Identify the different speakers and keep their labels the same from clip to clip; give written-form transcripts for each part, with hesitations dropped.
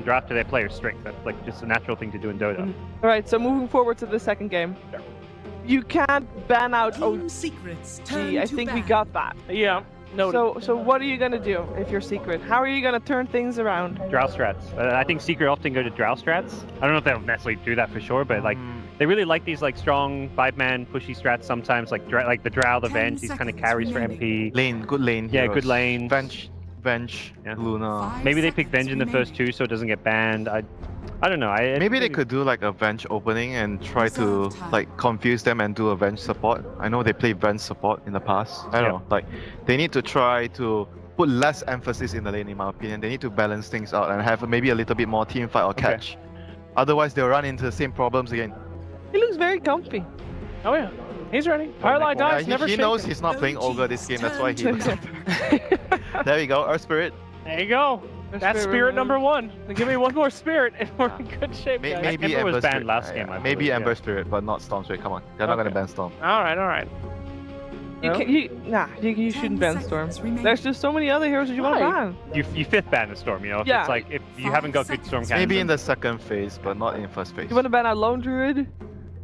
Speaker 1: draft to their player's strength. That's like just a natural thing to do in Dota.
Speaker 2: Alright, so moving forward to the second game. You can't ban out OG.
Speaker 3: Secrets.
Speaker 2: I think we got that.
Speaker 4: Yeah. No.
Speaker 2: So what are you gonna do if you're secret? How are you gonna turn things around?
Speaker 1: Drow strats. I think secret often go to drow strats. I don't know if they'll necessarily do that for sure, but like they really like these like strong 5-man pushy strats sometimes, like the Drow, the Venge, these kind of carries for MP.
Speaker 5: Lane, good lane.
Speaker 1: Yeah,
Speaker 5: heroes.
Speaker 1: good lane.
Speaker 5: Venge,
Speaker 1: Yeah.
Speaker 5: Luna.
Speaker 1: Maybe they pick Venge in the first two so it doesn't get banned. I don't know.
Speaker 5: Maybe they could do like a Venge opening and try to like confuse them and do a Venge support. I know they played Venge support in the past. I don't know. Like they need to try to put less emphasis in the lane, in my opinion. They need to balance things out and have maybe a little bit more team fight or catch. Otherwise, they'll run into the same problems again.
Speaker 2: He looks very comfy.
Speaker 4: Oh yeah, he's ready. Firelight dies, never
Speaker 5: he
Speaker 4: shaken.
Speaker 5: knows he's not playing Ogre this game. That's why he. There we go. Earth Spirit.
Speaker 4: There you go. That's spirit number 1. Give me one more spirit and we're in good shape, guys.
Speaker 5: Maybe
Speaker 1: Ember was
Speaker 5: Ember
Speaker 1: banned
Speaker 5: Spirit.
Speaker 1: last game, I
Speaker 5: Maybe
Speaker 1: believe,
Speaker 5: Ember
Speaker 1: yeah.
Speaker 5: Spirit, but not Storm Spirit. Come on, they're not gonna ban Storm.
Speaker 4: All right.
Speaker 2: You shouldn't ban Storm. There's just so many other heroes that you want to ban.
Speaker 1: You 5th ban the Storm, you know. If
Speaker 2: Yeah.
Speaker 1: it's like if you haven't got good Storm cannons.
Speaker 5: Maybe in the second phase, but not in first phase.
Speaker 2: You want to ban out Lone Druid?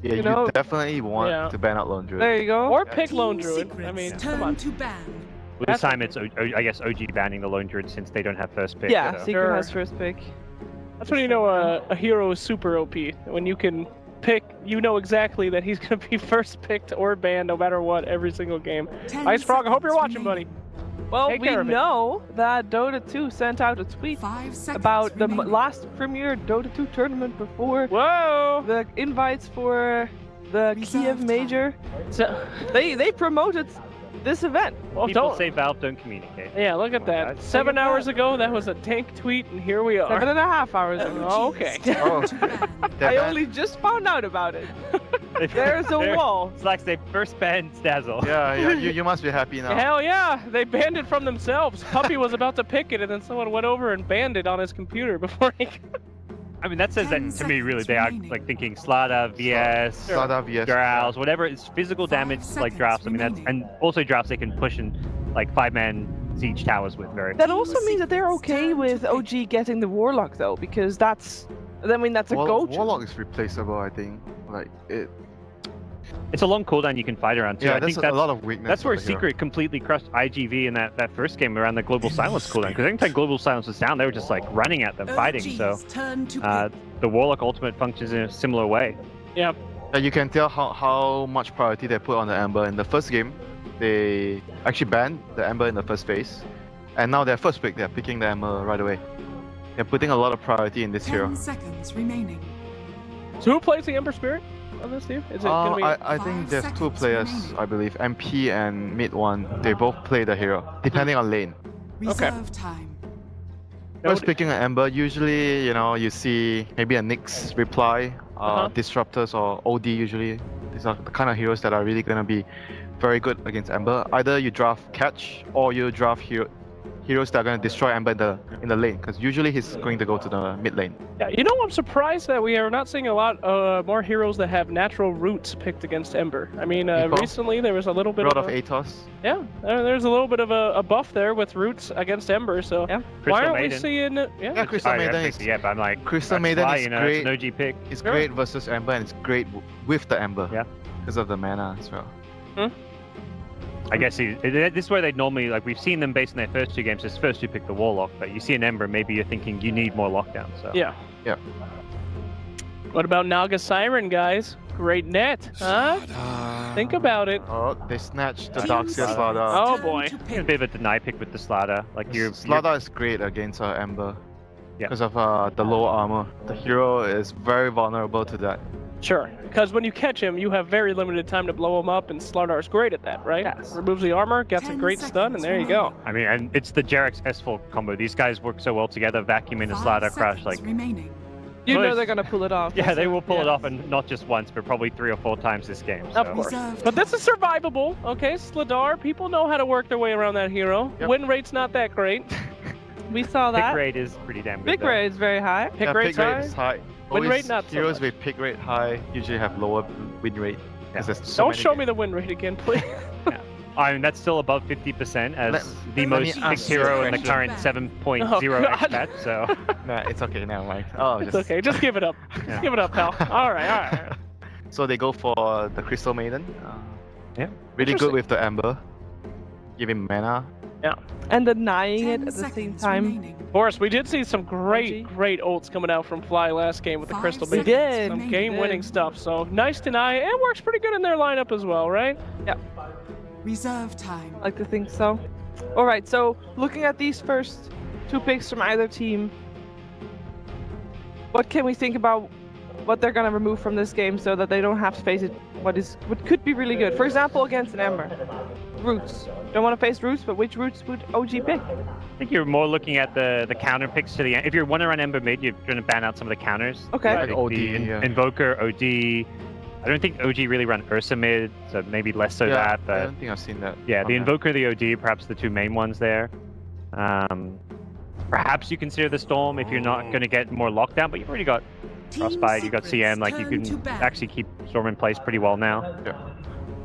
Speaker 5: Yeah,
Speaker 2: you
Speaker 5: you
Speaker 2: know-
Speaker 5: definitely want to ban out Lone Druid.
Speaker 2: There you go.
Speaker 4: Or pick Lone Druid. I mean, come on.
Speaker 3: To ban.
Speaker 1: Well, this time it's I guess OG banning the Lone Druid since they don't have first pick.
Speaker 2: Yeah,
Speaker 1: so.
Speaker 2: Secret
Speaker 4: Sure.
Speaker 2: has first pick.
Speaker 4: That's when you know a hero is super OP. When you can pick, you know exactly that he's gonna be first picked or banned no matter what every single game. Ice Frog, I hope you're watching, buddy.
Speaker 2: Well,
Speaker 4: Take
Speaker 2: we
Speaker 4: care of it.
Speaker 2: know that Dota 2 sent out a tweet
Speaker 3: 5 seconds
Speaker 2: about the
Speaker 3: remaining.
Speaker 2: last premier Dota 2 tournament before
Speaker 4: Whoa!
Speaker 2: the invites for the
Speaker 3: Reserve
Speaker 2: Kiev
Speaker 3: time.
Speaker 2: Major.
Speaker 4: So,
Speaker 2: They promoted this event.
Speaker 4: well,
Speaker 1: People
Speaker 4: don't.
Speaker 1: say Valve don't communicate.
Speaker 4: Yeah, look at that. 7 hours ago, that was a dank tweet, and here we are.
Speaker 2: 7.5 hours ago.
Speaker 4: Oh, okay.
Speaker 5: Oh,
Speaker 3: To ban.
Speaker 2: I only just found out about it. There's a wall.
Speaker 1: It's like they first banned Stazzle.
Speaker 5: yeah, you must be happy now.
Speaker 4: Hell yeah, they banned it from themselves. Puppy was about to pick it, and then someone went over and banned it on his computer before he.
Speaker 1: I mean, that says that
Speaker 3: 10
Speaker 1: to me, really,
Speaker 3: seconds
Speaker 1: they are
Speaker 3: remaining.
Speaker 1: like thinking Slada, VS,
Speaker 5: Slada, VS.
Speaker 1: Drows, whatever. It's physical
Speaker 3: 5
Speaker 1: damage like
Speaker 3: seconds
Speaker 1: drafts. I mean, that's
Speaker 3: remaining.
Speaker 1: and also drafts they can push in like 5-man siege towers with very.
Speaker 2: That also means that they're okay with OG getting the Warlock though, because that's a go-to.
Speaker 5: Warlock is replaceable, I think. Like it.
Speaker 1: It's a long cooldown you can fight around too.
Speaker 5: Yeah,
Speaker 1: I think
Speaker 5: there's a
Speaker 1: that's
Speaker 5: lot of weakness.
Speaker 1: that's where
Speaker 5: of the hero.
Speaker 1: Secret completely crushed IGV in that first game around the Global Silence cooldown. Because every time Global Silence was down, they were just like running at them, fighting. So
Speaker 3: OG's turn to pick.
Speaker 1: the Warlock ultimate functions in a similar way.
Speaker 4: Yeah.
Speaker 5: You can tell how much priority they put on the Ember. In the first game, they actually banned the Ember in the first phase. And now their first pick, they're picking the Ember right away. They're putting a lot of priority in this
Speaker 3: 10
Speaker 5: hero.
Speaker 3: seconds remaining.
Speaker 4: So who plays the Ember Spirit on this team? Is it gonna be?
Speaker 5: I think
Speaker 3: 5
Speaker 5: there's 2
Speaker 3: seconds
Speaker 5: players,
Speaker 3: remaining.
Speaker 5: I believe. MP and mid one, they both play the hero, depending on lane.
Speaker 3: Reserve time.
Speaker 5: First picking an Ember, usually, you see maybe a Nyx reply, Disruptors or OD usually. These are the kind of heroes that are really going to be very good against Ember. Either you draft Catch or you draft heroes that are going to destroy Ember in the lane, because usually he's going to go to the mid lane.
Speaker 4: Yeah, I'm surprised that we are not seeing a lot more heroes that have natural roots picked against Ember. I mean,
Speaker 5: People.
Speaker 4: recently there was a little bit
Speaker 5: Rod
Speaker 4: of
Speaker 5: of
Speaker 4: a,
Speaker 5: Atos.
Speaker 4: yeah, there's a little bit of a buff there with roots against Ember. So
Speaker 2: Yeah.
Speaker 4: why
Speaker 1: Crystal
Speaker 4: aren't we
Speaker 1: Maiden.
Speaker 4: seeing?
Speaker 5: Yeah, Crystal
Speaker 1: Oh, yeah,
Speaker 5: Maiden is
Speaker 1: yeah, but I'm like
Speaker 5: Crystal
Speaker 1: that's
Speaker 5: Maiden
Speaker 1: why,
Speaker 5: is
Speaker 1: it's
Speaker 5: great.
Speaker 1: an OG pick.
Speaker 5: It's
Speaker 4: Sure.
Speaker 5: great versus Ember, and it's great with the Ember.
Speaker 1: Yeah.
Speaker 5: Because of the mana as well.
Speaker 1: I guess this is where they'd normally, like, we've seen them based on their first 2 games, just first 2 pick the Warlock, but you see an Ember, maybe you're thinking you need more lockdown, so.
Speaker 4: Yeah.
Speaker 5: Yeah.
Speaker 4: What about Naga Siren, guys? Great net, huh? Think about it.
Speaker 5: Oh, they snatched the
Speaker 3: 10
Speaker 5: Darkseer
Speaker 3: seconds.
Speaker 5: Slaughter.
Speaker 4: Oh,
Speaker 3: Turn
Speaker 4: boy.
Speaker 3: to
Speaker 1: A
Speaker 3: pick.
Speaker 1: bit of a deny pick with the Slada. Like,
Speaker 5: Slaughter is great against Ember.
Speaker 1: Yeah.
Speaker 5: Because of the low armor. The hero is very vulnerable to that.
Speaker 4: Sure, because when you catch him, you have very limited time to blow him up, and Slardar's great at that, right?
Speaker 2: Yes.
Speaker 4: Removes the armor, gets a
Speaker 3: 10
Speaker 4: great stun, and there you go.
Speaker 1: I mean, and it's the Jarex S4 combo. These guys work so well together, vacuum in a
Speaker 3: 5
Speaker 1: Slada crash.
Speaker 3: seconds
Speaker 1: Like,
Speaker 3: remaining.
Speaker 2: You know
Speaker 1: Nice.
Speaker 2: they're gonna pull it off.
Speaker 1: yeah, they will pull it
Speaker 2: Yeah.
Speaker 1: off, and not just once, but probably 3 or 4 times this game. So.
Speaker 4: Of course.
Speaker 3: Reserve
Speaker 4: But this
Speaker 3: time.
Speaker 4: is survivable, okay? Sladar, people know how to work their way around that hero.
Speaker 5: Yep.
Speaker 4: Win rate's not that great.
Speaker 2: We saw
Speaker 1: Pick
Speaker 2: that.
Speaker 1: rate is pretty damn good.
Speaker 2: Pick
Speaker 1: though.
Speaker 2: rate is very high.
Speaker 4: Pick rate's
Speaker 5: pick rate
Speaker 4: high.
Speaker 5: is high.
Speaker 4: Win
Speaker 5: Always
Speaker 4: rate, not so
Speaker 5: heroes
Speaker 4: much.
Speaker 5: with pick rate high usually have lower win rate. 'Cause there's so
Speaker 4: Don't
Speaker 5: many
Speaker 4: show
Speaker 5: games.
Speaker 4: me the win rate again, please.
Speaker 1: I mean, that's still above 50% as the
Speaker 5: let me
Speaker 1: most
Speaker 5: ask
Speaker 1: picked
Speaker 5: you a
Speaker 1: hero in the
Speaker 5: question.
Speaker 1: current 7.0
Speaker 4: Oh, God.
Speaker 1: XPAT, so...
Speaker 5: Nah, it's okay now, Mike. Oh,
Speaker 4: It's okay. Just give it up. Just give it up, pal. All right, all right.
Speaker 5: So they go for the Crystal Maiden.
Speaker 1: Yeah.
Speaker 5: Really
Speaker 4: Interesting.
Speaker 5: good with the Ember. Give him mana.
Speaker 2: And denying it
Speaker 3: 10
Speaker 2: at the same
Speaker 3: seconds
Speaker 2: time.
Speaker 3: remaining.
Speaker 4: Of course, we did see some great,
Speaker 2: OG.
Speaker 4: great ults coming out from Fly last game with the
Speaker 3: 5
Speaker 4: Crystal
Speaker 2: We
Speaker 3: seconds
Speaker 4: Maiden.
Speaker 2: did.
Speaker 4: Some
Speaker 3: remaining.
Speaker 4: game-winning stuff. So nice deny. It works pretty good in their lineup as well, right?
Speaker 3: Reserve time.
Speaker 2: I like to think so. All right, so looking at these first 2 picks from either team, what can we think about what they're gonna remove from this game so that they don't have to face it? What could be really good? For example, against an Ember, roots. Don't want to face roots, but which roots would OG pick?
Speaker 1: I think you're more looking at the counter picks to the end. If you're one around Ember mid, you're going to ban out some of the counters.
Speaker 2: Okay.
Speaker 5: Like
Speaker 1: Like
Speaker 5: OD,
Speaker 1: the
Speaker 5: yeah.
Speaker 1: Invoker, OD. I don't think OG really run Ursa mid, so maybe less so
Speaker 5: Yeah,
Speaker 1: that.
Speaker 5: I
Speaker 1: But
Speaker 5: don't think I've seen that.
Speaker 1: yeah,
Speaker 5: on
Speaker 1: the
Speaker 5: that.
Speaker 1: Invoker, the OD, perhaps the 2 main ones there. Perhaps you consider the Storm if you're not going to get more lockdown, but you've already got Frostbite, you've got CM, like you can actually keep Storm in place pretty well now.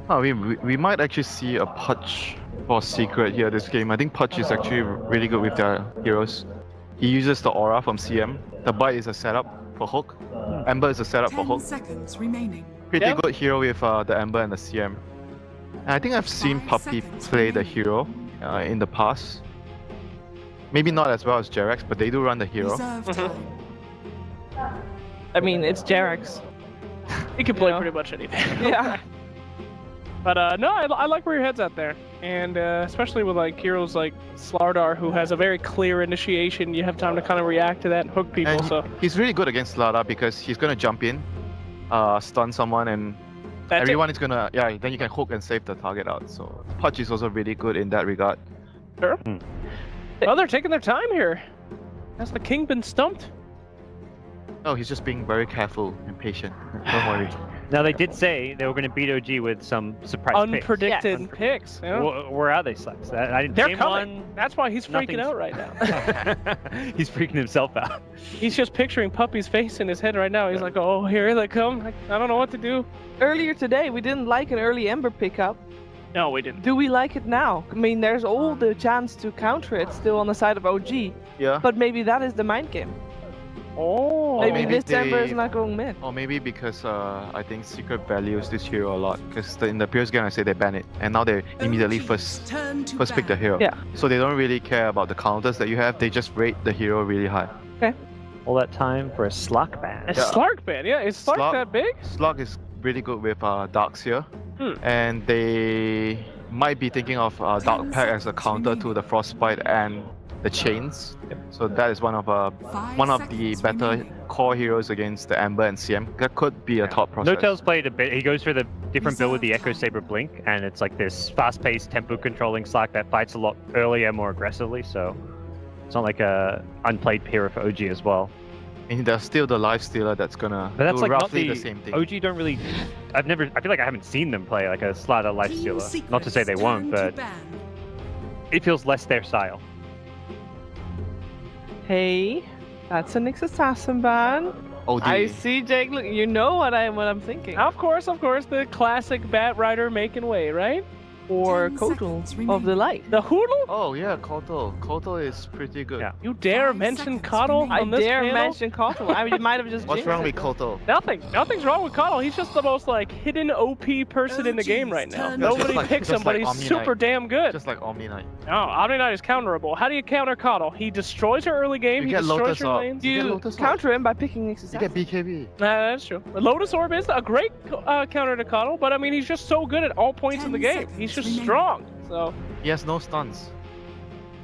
Speaker 5: Oh, we might actually see a Pudge for Secret here this game. I think Pudge is actually really good with their heroes. He uses the Aura from CM. The Bite is a setup for Hook. Ember is a setup for
Speaker 3: 10
Speaker 5: Hook.
Speaker 3: seconds remaining.
Speaker 5: Pretty
Speaker 4: Yeah.
Speaker 5: good hero with the Ember and the CM. And I think I've seen
Speaker 3: 5
Speaker 5: Puppy
Speaker 3: seconds
Speaker 5: play the
Speaker 3: remaining.
Speaker 5: hero in the past. Maybe not as well as Jerax, but they do run the hero.
Speaker 3: Reserve time.
Speaker 2: I mean, it's Jerax.
Speaker 4: He can play
Speaker 2: Yeah.
Speaker 4: pretty much anything.
Speaker 2: Yeah.
Speaker 4: But no, I like where your head's at there, and especially with like heroes like Slardar, who has a very clear initiation. You have time to kind of react to that and hook people.
Speaker 5: And
Speaker 4: So
Speaker 5: he's really good against Lada because he's gonna jump in, stun someone, and
Speaker 4: that's
Speaker 5: everyone is gonna then you can hook and save the target out. So Pudge is also really good in that regard.
Speaker 4: it. Sure. Well, they're taking their time here. Has the king been stumped?
Speaker 5: Oh, he's just being very careful and patient. Don't worry.
Speaker 1: Now, they did say they were going to beat OG with some surprise picks.
Speaker 4: Unpredicted picks. Yeah.
Speaker 1: Where are they, Slugs? I didn't
Speaker 4: They're
Speaker 1: game
Speaker 4: coming.
Speaker 1: one.
Speaker 4: That's why he's freaking
Speaker 1: Nothing's-
Speaker 4: out right now.
Speaker 1: He's freaking himself out.
Speaker 4: He's just picturing Puppy's face in his head right now. He's like, oh, here they come. I don't know what to do.
Speaker 2: Earlier today, we didn't like an early Ember pickup.
Speaker 4: No, we didn't.
Speaker 2: Do we like it now? I mean, there's all the chance to counter it still on the side of OG,
Speaker 5: Yeah.
Speaker 2: but maybe that is the mind game.
Speaker 4: Oh.
Speaker 2: Maybe
Speaker 5: maybe
Speaker 2: this Ember is
Speaker 5: they-
Speaker 2: not going mid.
Speaker 5: Or maybe because I think Secret values this hero a lot. Because in the previous game I said they ban it, and now they immediately
Speaker 3: OG's
Speaker 5: first
Speaker 3: turn to
Speaker 5: pick the
Speaker 3: ban.
Speaker 5: hero.
Speaker 2: Yeah.
Speaker 5: So they don't really care about the counters that you have. They just rate the hero really high.
Speaker 1: All that time for a Slug ban.
Speaker 4: A Slark ban, yeah. Is Slark
Speaker 5: Slark-
Speaker 4: that big?
Speaker 5: Slug is really good with Darkseer,
Speaker 4: Hmm.
Speaker 5: and they might be thinking of Dark Pack as a counter to the Frostbite and the Chains. So that is one of
Speaker 3: 5
Speaker 5: the
Speaker 3: seconds
Speaker 5: better
Speaker 3: remaining.
Speaker 5: core heroes against the Ember and CM. That could be a top process.
Speaker 1: No-Tail's played a bit. He goes for the different build with the Echo Saber Blink, and it's like this fast-paced, tempo-controlling Slack that fights a lot earlier, more aggressively. So it's not like a unplayed hero for OG as well.
Speaker 5: And there's still the Life Stealer that's gonna
Speaker 1: But that's
Speaker 5: do
Speaker 1: like not
Speaker 5: roughly
Speaker 1: the,
Speaker 5: the same thing.
Speaker 1: OG don't really. I feel like I haven't seen them play like a Slaughter Life
Speaker 3: Team
Speaker 1: Stealer. Not to say they
Speaker 3: Secret's
Speaker 1: won't,
Speaker 3: turn to
Speaker 1: but
Speaker 3: ban.
Speaker 1: it feels less their style.
Speaker 2: Hey, that's a Nyx Assassin ban.
Speaker 5: OD.
Speaker 2: I see, Jake. Look, you know what I'm thinking.
Speaker 4: Of course, the classic Bat Rider making way, right?
Speaker 2: Or
Speaker 3: 10
Speaker 2: Kotal
Speaker 3: seconds
Speaker 2: of the
Speaker 3: remaining.
Speaker 2: Light.
Speaker 4: The Hoodle?
Speaker 5: Oh yeah, Kotal. Kotal is pretty good.
Speaker 1: Yeah.
Speaker 4: You dare
Speaker 3: 5
Speaker 4: mention
Speaker 3: seconds
Speaker 4: Coddle
Speaker 3: remaining.
Speaker 2: I
Speaker 4: on this
Speaker 2: dare
Speaker 4: panel?
Speaker 2: mention Kotal. I mean, you might have just
Speaker 5: What's
Speaker 2: jinxed
Speaker 5: wrong
Speaker 2: it.
Speaker 5: with Kotal?
Speaker 4: Nothing's wrong with Coddle. He's just the most like hidden OP person in the game right now.
Speaker 3: OG's turn.
Speaker 4: Nobody
Speaker 5: Just like-
Speaker 4: picks
Speaker 5: just
Speaker 4: him, but
Speaker 5: like
Speaker 4: he's
Speaker 5: Omni
Speaker 4: super
Speaker 5: Knight.
Speaker 4: damn good.
Speaker 5: Just like Omni Knight.
Speaker 4: No, Omni Knight is counterable. How do you counter Coddle? He destroys her early game.
Speaker 5: You
Speaker 4: He
Speaker 5: get
Speaker 4: destroys
Speaker 5: Lotus
Speaker 4: her
Speaker 5: Orb.
Speaker 4: lanes.
Speaker 5: You get
Speaker 2: You
Speaker 5: Lotus Orb.
Speaker 2: counter him by picking Nyx
Speaker 5: You
Speaker 2: Assassin.
Speaker 5: get BKB.
Speaker 4: That's true. Lotus Orb is a great counter to Coddle, but I mean, he's just so good at all points in the
Speaker 3: 10
Speaker 4: game.
Speaker 3: seconds
Speaker 4: He's just
Speaker 3: remaining.
Speaker 4: strong. So
Speaker 5: He has no stuns.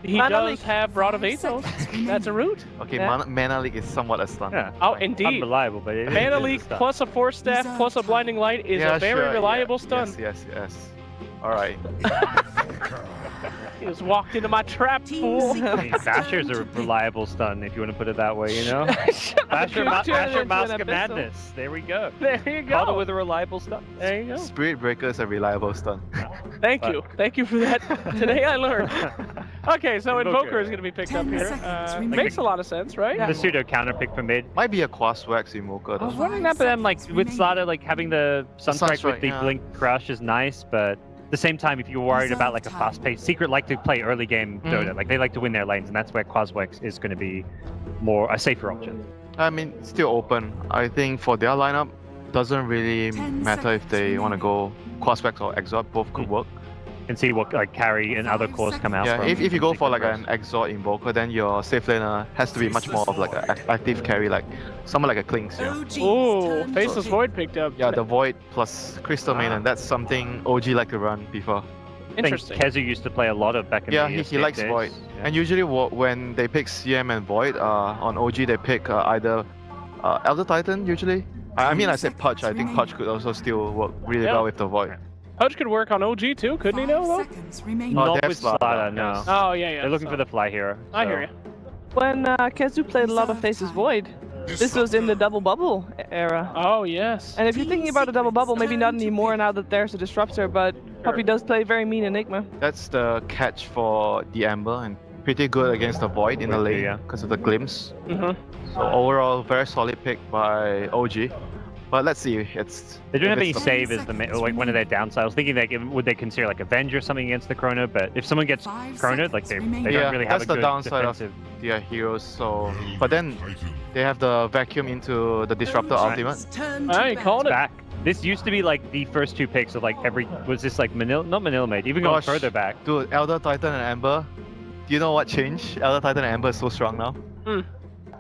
Speaker 4: he
Speaker 2: Mana
Speaker 4: does
Speaker 2: Leak.
Speaker 4: have Rod of
Speaker 3: 5
Speaker 4: Athos.
Speaker 3: seconds remaining.
Speaker 4: That's a root.
Speaker 5: Okay,
Speaker 2: Yeah.
Speaker 5: Mana Leak is somewhat a stun.
Speaker 1: Yeah.
Speaker 4: Oh,
Speaker 5: Right.
Speaker 4: indeed.
Speaker 1: Unreliable, but it
Speaker 4: Mana
Speaker 1: is
Speaker 4: Leak
Speaker 1: stuff.
Speaker 4: plus a Force Staff
Speaker 3: Reserve
Speaker 4: plus a
Speaker 3: time.
Speaker 4: Blinding Light is
Speaker 5: Yeah,
Speaker 4: a very
Speaker 5: sure,
Speaker 4: reliable
Speaker 5: yeah.
Speaker 4: stun.
Speaker 5: Yes. Alright.
Speaker 4: He just walked into my trap,
Speaker 3: Team
Speaker 4: fool.
Speaker 3: Secret.
Speaker 1: I mean, Basher's a reliable stun, if you want to put it that way, you know? Basher,
Speaker 2: Turn it
Speaker 1: Basher
Speaker 2: into an
Speaker 1: Mask of
Speaker 2: episode.
Speaker 1: Madness. There we go.
Speaker 4: There you
Speaker 1: Coddle
Speaker 4: go.
Speaker 1: with a reliable stun.
Speaker 4: There you go.
Speaker 5: Spirit Breaker is a reliable stun.
Speaker 4: Thank you. Thank you for that. Today I learned. Okay, so
Speaker 1: Invoker.
Speaker 4: Invoker is going to be picked up
Speaker 3: 10
Speaker 4: here.
Speaker 3: seconds remaining.
Speaker 4: Makes a lot of sense, right?
Speaker 1: The pseudo counter pick for mid.
Speaker 5: Might be a Quas Wax Invoker
Speaker 1: I was
Speaker 5: though.
Speaker 1: wondering that, but then like with Slaughter, like having the Sunstrike with
Speaker 5: Sunstrike,
Speaker 1: the
Speaker 5: yeah.
Speaker 1: Blink Crush is nice, but At the same time, if you're worried about like a fast-paced, Secret like to play early game Dota. Like they like to win their lanes, and that's where Quaswex is going to be more a safer option.
Speaker 5: I mean, still open. I think for their lineup, doesn't really matter if they want to go Quaswex or Exort. Both could work.
Speaker 1: And see what like carry and other cores come out.
Speaker 5: Yeah,
Speaker 1: from
Speaker 5: if you go for
Speaker 1: Secret
Speaker 5: like
Speaker 1: first.
Speaker 5: an Exort Invoker, then your safe laner has to be much more of like an active carry, like someone like a Klinks. Yeah.
Speaker 4: Ooh, Faceless Void picked up.
Speaker 5: Yeah, the Void plus Crystal Main, and that's something OG like to run before.
Speaker 1: I think
Speaker 4: Interesting.
Speaker 1: Kezu used to play a lot of back in
Speaker 5: Yeah,
Speaker 1: the
Speaker 5: he likes
Speaker 1: days.
Speaker 5: Void.
Speaker 1: Yeah.
Speaker 5: And usually when they pick CM and Void, on OG they pick either Elder Titan usually. I mean, I said Pudge. I think Pudge could also still work really
Speaker 4: Yeah.
Speaker 5: well with the Void.
Speaker 4: Pudge could work on OG too, couldn't he? Though.
Speaker 3: Seconds remaining.
Speaker 5: Oh,
Speaker 1: Not
Speaker 5: they have
Speaker 1: with
Speaker 5: Slaughter,
Speaker 1: Slaughter, no.
Speaker 5: yes.
Speaker 4: Oh yeah, yeah.
Speaker 1: They're looking
Speaker 4: so-
Speaker 1: for the fly hero.
Speaker 4: I
Speaker 1: so-
Speaker 4: hear you.
Speaker 2: When Kezu played a lot of Faceless Void, this was in the double bubble era.
Speaker 4: Oh yes.
Speaker 2: And if you're thinking about a double bubble, maybe not anymore now that there's a disruptor, but Puppy does play very mean Enigma.
Speaker 5: That's the catch for the Amber, and pretty good against the Void in the lane
Speaker 1: Yeah.
Speaker 5: because of the glimpse.
Speaker 4: Mhm.
Speaker 5: So overall, very solid pick by OG. But let's see, it's
Speaker 1: They don't
Speaker 5: if
Speaker 1: have any
Speaker 5: it's the-
Speaker 1: save as the like one of their downsides. I was thinking that would they consider like Avenge or something against the Chrono, but if someone gets Chrono, like they
Speaker 5: Yeah,
Speaker 1: don't really have
Speaker 5: that's
Speaker 1: a
Speaker 5: the
Speaker 1: good
Speaker 5: downside of
Speaker 1: defensive.
Speaker 5: their heroes. So, but then they have the vacuum into the Disruptor ultimate.
Speaker 4: I called it.
Speaker 1: Back. This used to be like the first two picks of like every was this like Manila, not Manila Mate, even going
Speaker 5: Gosh.
Speaker 1: further back.
Speaker 5: Dude, Elder Titan and Amber. Do you know what changed? Elder Titan and Amber is so strong now.
Speaker 4: Hmm.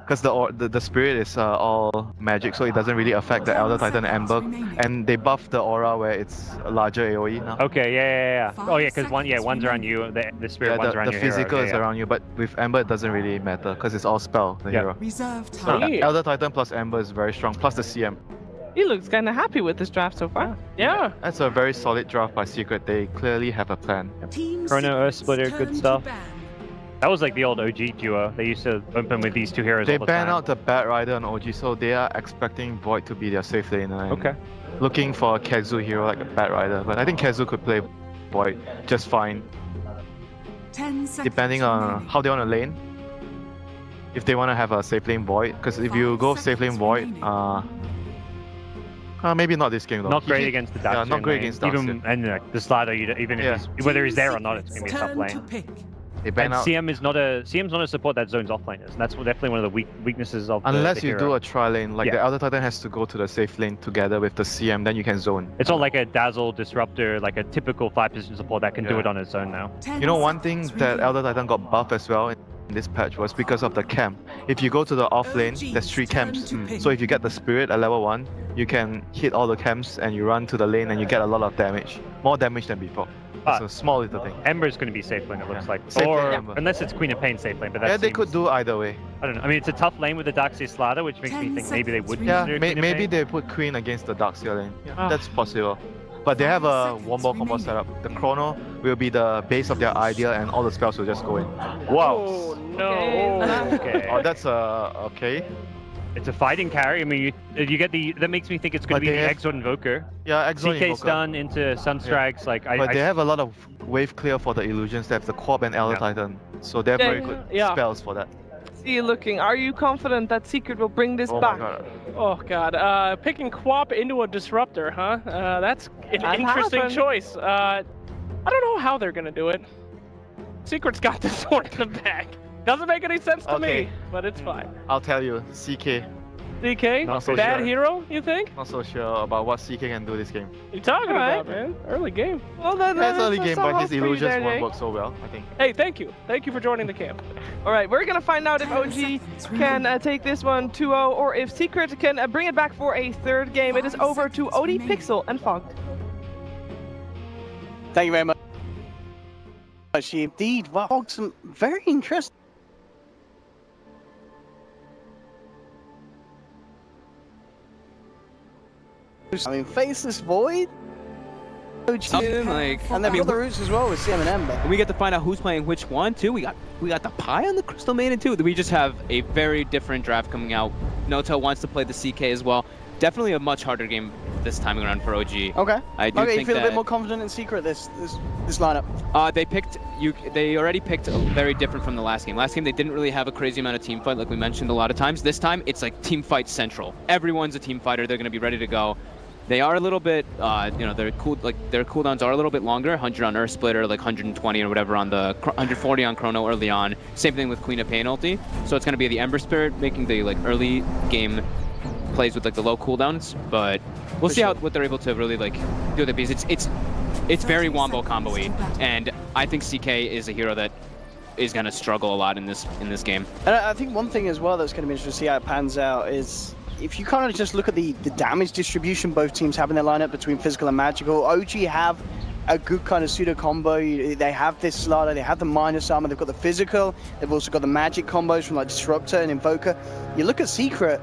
Speaker 5: Because the spirit is all magic, so it doesn't really affect the Elder Titan and Amber. And they buffed the aura where it's a larger AoE now.
Speaker 1: Okay, yeah. Oh yeah, because one's around you, the spirit
Speaker 5: Yeah,
Speaker 1: one's around
Speaker 5: the
Speaker 1: your
Speaker 5: physical
Speaker 1: hero.
Speaker 5: is
Speaker 1: Yeah,
Speaker 5: around you, but with Amber it doesn't really matter because it's all spell, the
Speaker 1: Yeah.
Speaker 5: hero.
Speaker 3: Reserve
Speaker 5: So
Speaker 3: time.
Speaker 4: Yeah.
Speaker 5: Elder Titan plus Amber is very strong, plus the CM.
Speaker 2: He looks kind of happy with this draft so far.
Speaker 4: Yeah.
Speaker 5: That's a very solid draft by Secret. They clearly have a plan.
Speaker 1: Chrono, Earth Splitter, good stuff. That was like the old OG duo. They used to open with these two heroes
Speaker 5: They
Speaker 1: all the
Speaker 5: ban
Speaker 1: time.
Speaker 5: out the Bat Rider on OG, so they are expecting Void to be their safe laner. And
Speaker 1: Okay.
Speaker 5: looking for a Kezu hero like a Bat Rider, but I think Kezu could play Void just fine,
Speaker 3: 10 seconds
Speaker 5: depending on
Speaker 3: remaining.
Speaker 5: how they want to lane. If they want to have a safe lane Void, because if you
Speaker 3: 5
Speaker 5: go safe lane
Speaker 3: seconds
Speaker 5: Void,
Speaker 3: remaining.
Speaker 5: maybe not this game though.
Speaker 1: Not
Speaker 5: He
Speaker 1: great
Speaker 5: can-
Speaker 1: against the
Speaker 5: Yeah,
Speaker 1: Darkseid
Speaker 5: not great
Speaker 1: lane.
Speaker 5: against
Speaker 1: Even
Speaker 5: Darkseid.
Speaker 1: and the Slider, even
Speaker 5: Yeah.
Speaker 1: if he's, whether he's there or not, it's gonna be a tough lane.
Speaker 5: They ban
Speaker 1: And
Speaker 5: out.
Speaker 1: CM's not a support that zones offlaners. And that's definitely one of the weaknesses of
Speaker 5: Unless
Speaker 1: the
Speaker 5: you
Speaker 1: hero.
Speaker 5: do a tri lane, like
Speaker 1: Yeah.
Speaker 5: the Elder Titan has to go to the safe lane together with the CM, then you can zone.
Speaker 1: It's not like a Dazzle Disruptor, like a typical 5-position support that can do
Speaker 5: Yeah.
Speaker 1: it on its own now.
Speaker 3: 10
Speaker 5: You know, one thing
Speaker 3: seconds
Speaker 5: that
Speaker 3: remaining.
Speaker 5: Elder Titan got buffed as well in this patch was because of the camp. If you go to the off lane, there's 3 camps. So if you get the spirit at level 1, you can hit all the camps and you run to the lane and you get a lot of damage. More damage than before. It's a small little thing.
Speaker 1: Ember's going to be safe lane, it looks
Speaker 5: Yeah.
Speaker 1: like.
Speaker 5: Safe
Speaker 1: Or
Speaker 5: lane Ember.
Speaker 1: unless it's Queen of Pain safe lane, but that
Speaker 5: Yeah, they
Speaker 1: seems-
Speaker 5: could do either way.
Speaker 1: I don't know. I mean, it's a tough lane with the Darkseid Slaughter, which makes me
Speaker 3: 10
Speaker 1: think maybe they would
Speaker 3: seconds
Speaker 5: Yeah,
Speaker 1: consider Queen of
Speaker 5: maybe
Speaker 1: Pain.
Speaker 5: they put Queen against the Darkseid lane. Yeah,
Speaker 4: Ah.
Speaker 5: that's possible. But they have a one ball combo setup. The Chrono will be the base of their idea and all the spells will just go in. Wow.
Speaker 4: Oh no.
Speaker 1: Okay.
Speaker 5: Oh, that's okay.
Speaker 1: It's a fighting carry. I mean, you get the. That makes me think it's going
Speaker 5: But
Speaker 1: to be
Speaker 5: they
Speaker 1: the
Speaker 5: have-
Speaker 1: Exort Invoker.
Speaker 5: Yeah, Exort
Speaker 1: CK
Speaker 5: Invoker.
Speaker 1: stun into Sunstrikes. Like
Speaker 5: But
Speaker 1: I
Speaker 5: they have a lot of wave clear for the illusions. They have the Quab and Elder
Speaker 1: Yeah.
Speaker 5: Titan. So they have
Speaker 2: Yeah,
Speaker 5: very good
Speaker 4: yeah.
Speaker 5: spells for that.
Speaker 2: See you looking. Are you confident that Secret will bring this
Speaker 5: Oh
Speaker 2: back?
Speaker 5: my god.
Speaker 4: Oh god. Picking Quap into a disruptor, huh? That's an
Speaker 2: That
Speaker 4: interesting
Speaker 2: happened.
Speaker 4: choice. I don't know how they're gonna do it. Secret's got the sword in the back. Doesn't make any sense to
Speaker 5: Okay.
Speaker 4: me, but it's fine.
Speaker 5: I'll tell you, CK.
Speaker 4: DK,
Speaker 5: Not so
Speaker 4: bad
Speaker 5: sure.
Speaker 4: hero, you think?
Speaker 5: Not so sure about what CK can do this game.
Speaker 4: You talking
Speaker 2: Alright.
Speaker 4: about, man? Early game.
Speaker 2: Well, then,
Speaker 5: That's early game,
Speaker 2: some
Speaker 5: but
Speaker 2: hope
Speaker 5: his
Speaker 2: for you
Speaker 5: illusions
Speaker 2: there,
Speaker 5: won't
Speaker 2: Jake.
Speaker 5: work so well, I think.
Speaker 4: Hey, thank you. Thank you for joining the camp.
Speaker 2: All right, we're gonna find out if OG can take this one 2-0 or if Secret can bring it back for a third game. It is
Speaker 3: 5
Speaker 2: over to
Speaker 3: seconds
Speaker 2: OD
Speaker 3: remaining.
Speaker 2: Pixel and Fogged.
Speaker 6: Thank you very much. Indeed, wow, some very interesting. I mean, Faceless Void.
Speaker 7: Something like,
Speaker 6: And then the other routes as well with CM and Ember.
Speaker 7: and we get to find out who's playing which one too. We got the pie on the Crystal Maiden too. We just have a very different draft coming out. Noto wants to play the CK as well. Definitely a much harder game this time around for OG.
Speaker 6: Okay.
Speaker 7: I do
Speaker 6: Okay, you
Speaker 7: think
Speaker 6: feel a
Speaker 7: that
Speaker 6: bit more confident in Secret this lineup.
Speaker 7: they already picked very different from the last game. Last game they didn't really have a crazy amount of team fight like we mentioned a lot of times. This time it's like team fight central. Everyone's a team fighter. They're going to be ready to go. They are a little bit, their cooldowns are a little bit longer. 100 on Earth Splitter, like 120 or whatever on the 140 on Chrono early on. Same thing with Queen of Pain ulti. So it's gonna be the Ember Spirit making the like early game plays with like the low cooldowns, but we'll see what they're able to really like do with it, because it's very wombo combo-y, and I think CK is a hero that is gonna struggle a lot in this game.
Speaker 6: And I think one thing as well that's going to be interesting to see how it pans out is if you kind of just look at the damage distribution both teams have in their lineup between physical and magical. OG have a good kind of pseudo combo. They have this slider, they have the minus armor, they've got the physical, they've also got the magic combos from like Disruptor and Invoker. You look at Secret,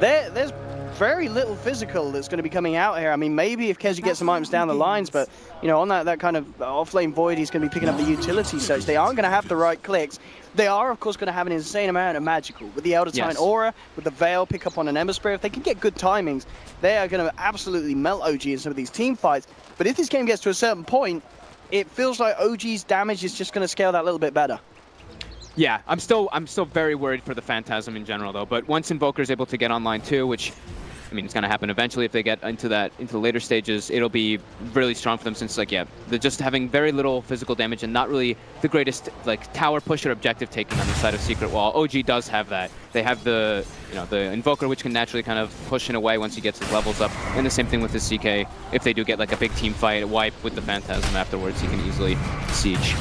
Speaker 6: there's very little physical that's going to be coming out here. I mean, maybe if Kezu gets some items down the lines, but you know, on that kind of off-lane void, he's going to be picking up the utility surge. They aren't going to have the right clicks. They are, of course, going to have an insane amount of magical. With the Elder Titan Aura, with the Veil pick up on an Ember Spray, if they can get good timings, they are going to absolutely melt OG in some of these team fights. But if this game gets to a certain point, it feels like OG's damage is just going to scale that little bit better.
Speaker 7: Yeah, I'm still very worried for the Phantasm in general, though. But once Invoker is able to get online too, which, I mean, it's going to happen eventually if they get into the later stages, it'll be really strong for them, since like, yeah, they're just having very little physical damage and not really the greatest like tower push or objective taking on the side of Secret Wall. OG does have that. They have the Invoker, which can naturally kind of push in away once he gets his levels up, and the same thing with the CK. If they do get like a big team fight, wipe with the Phantasm afterwards, he can easily siege.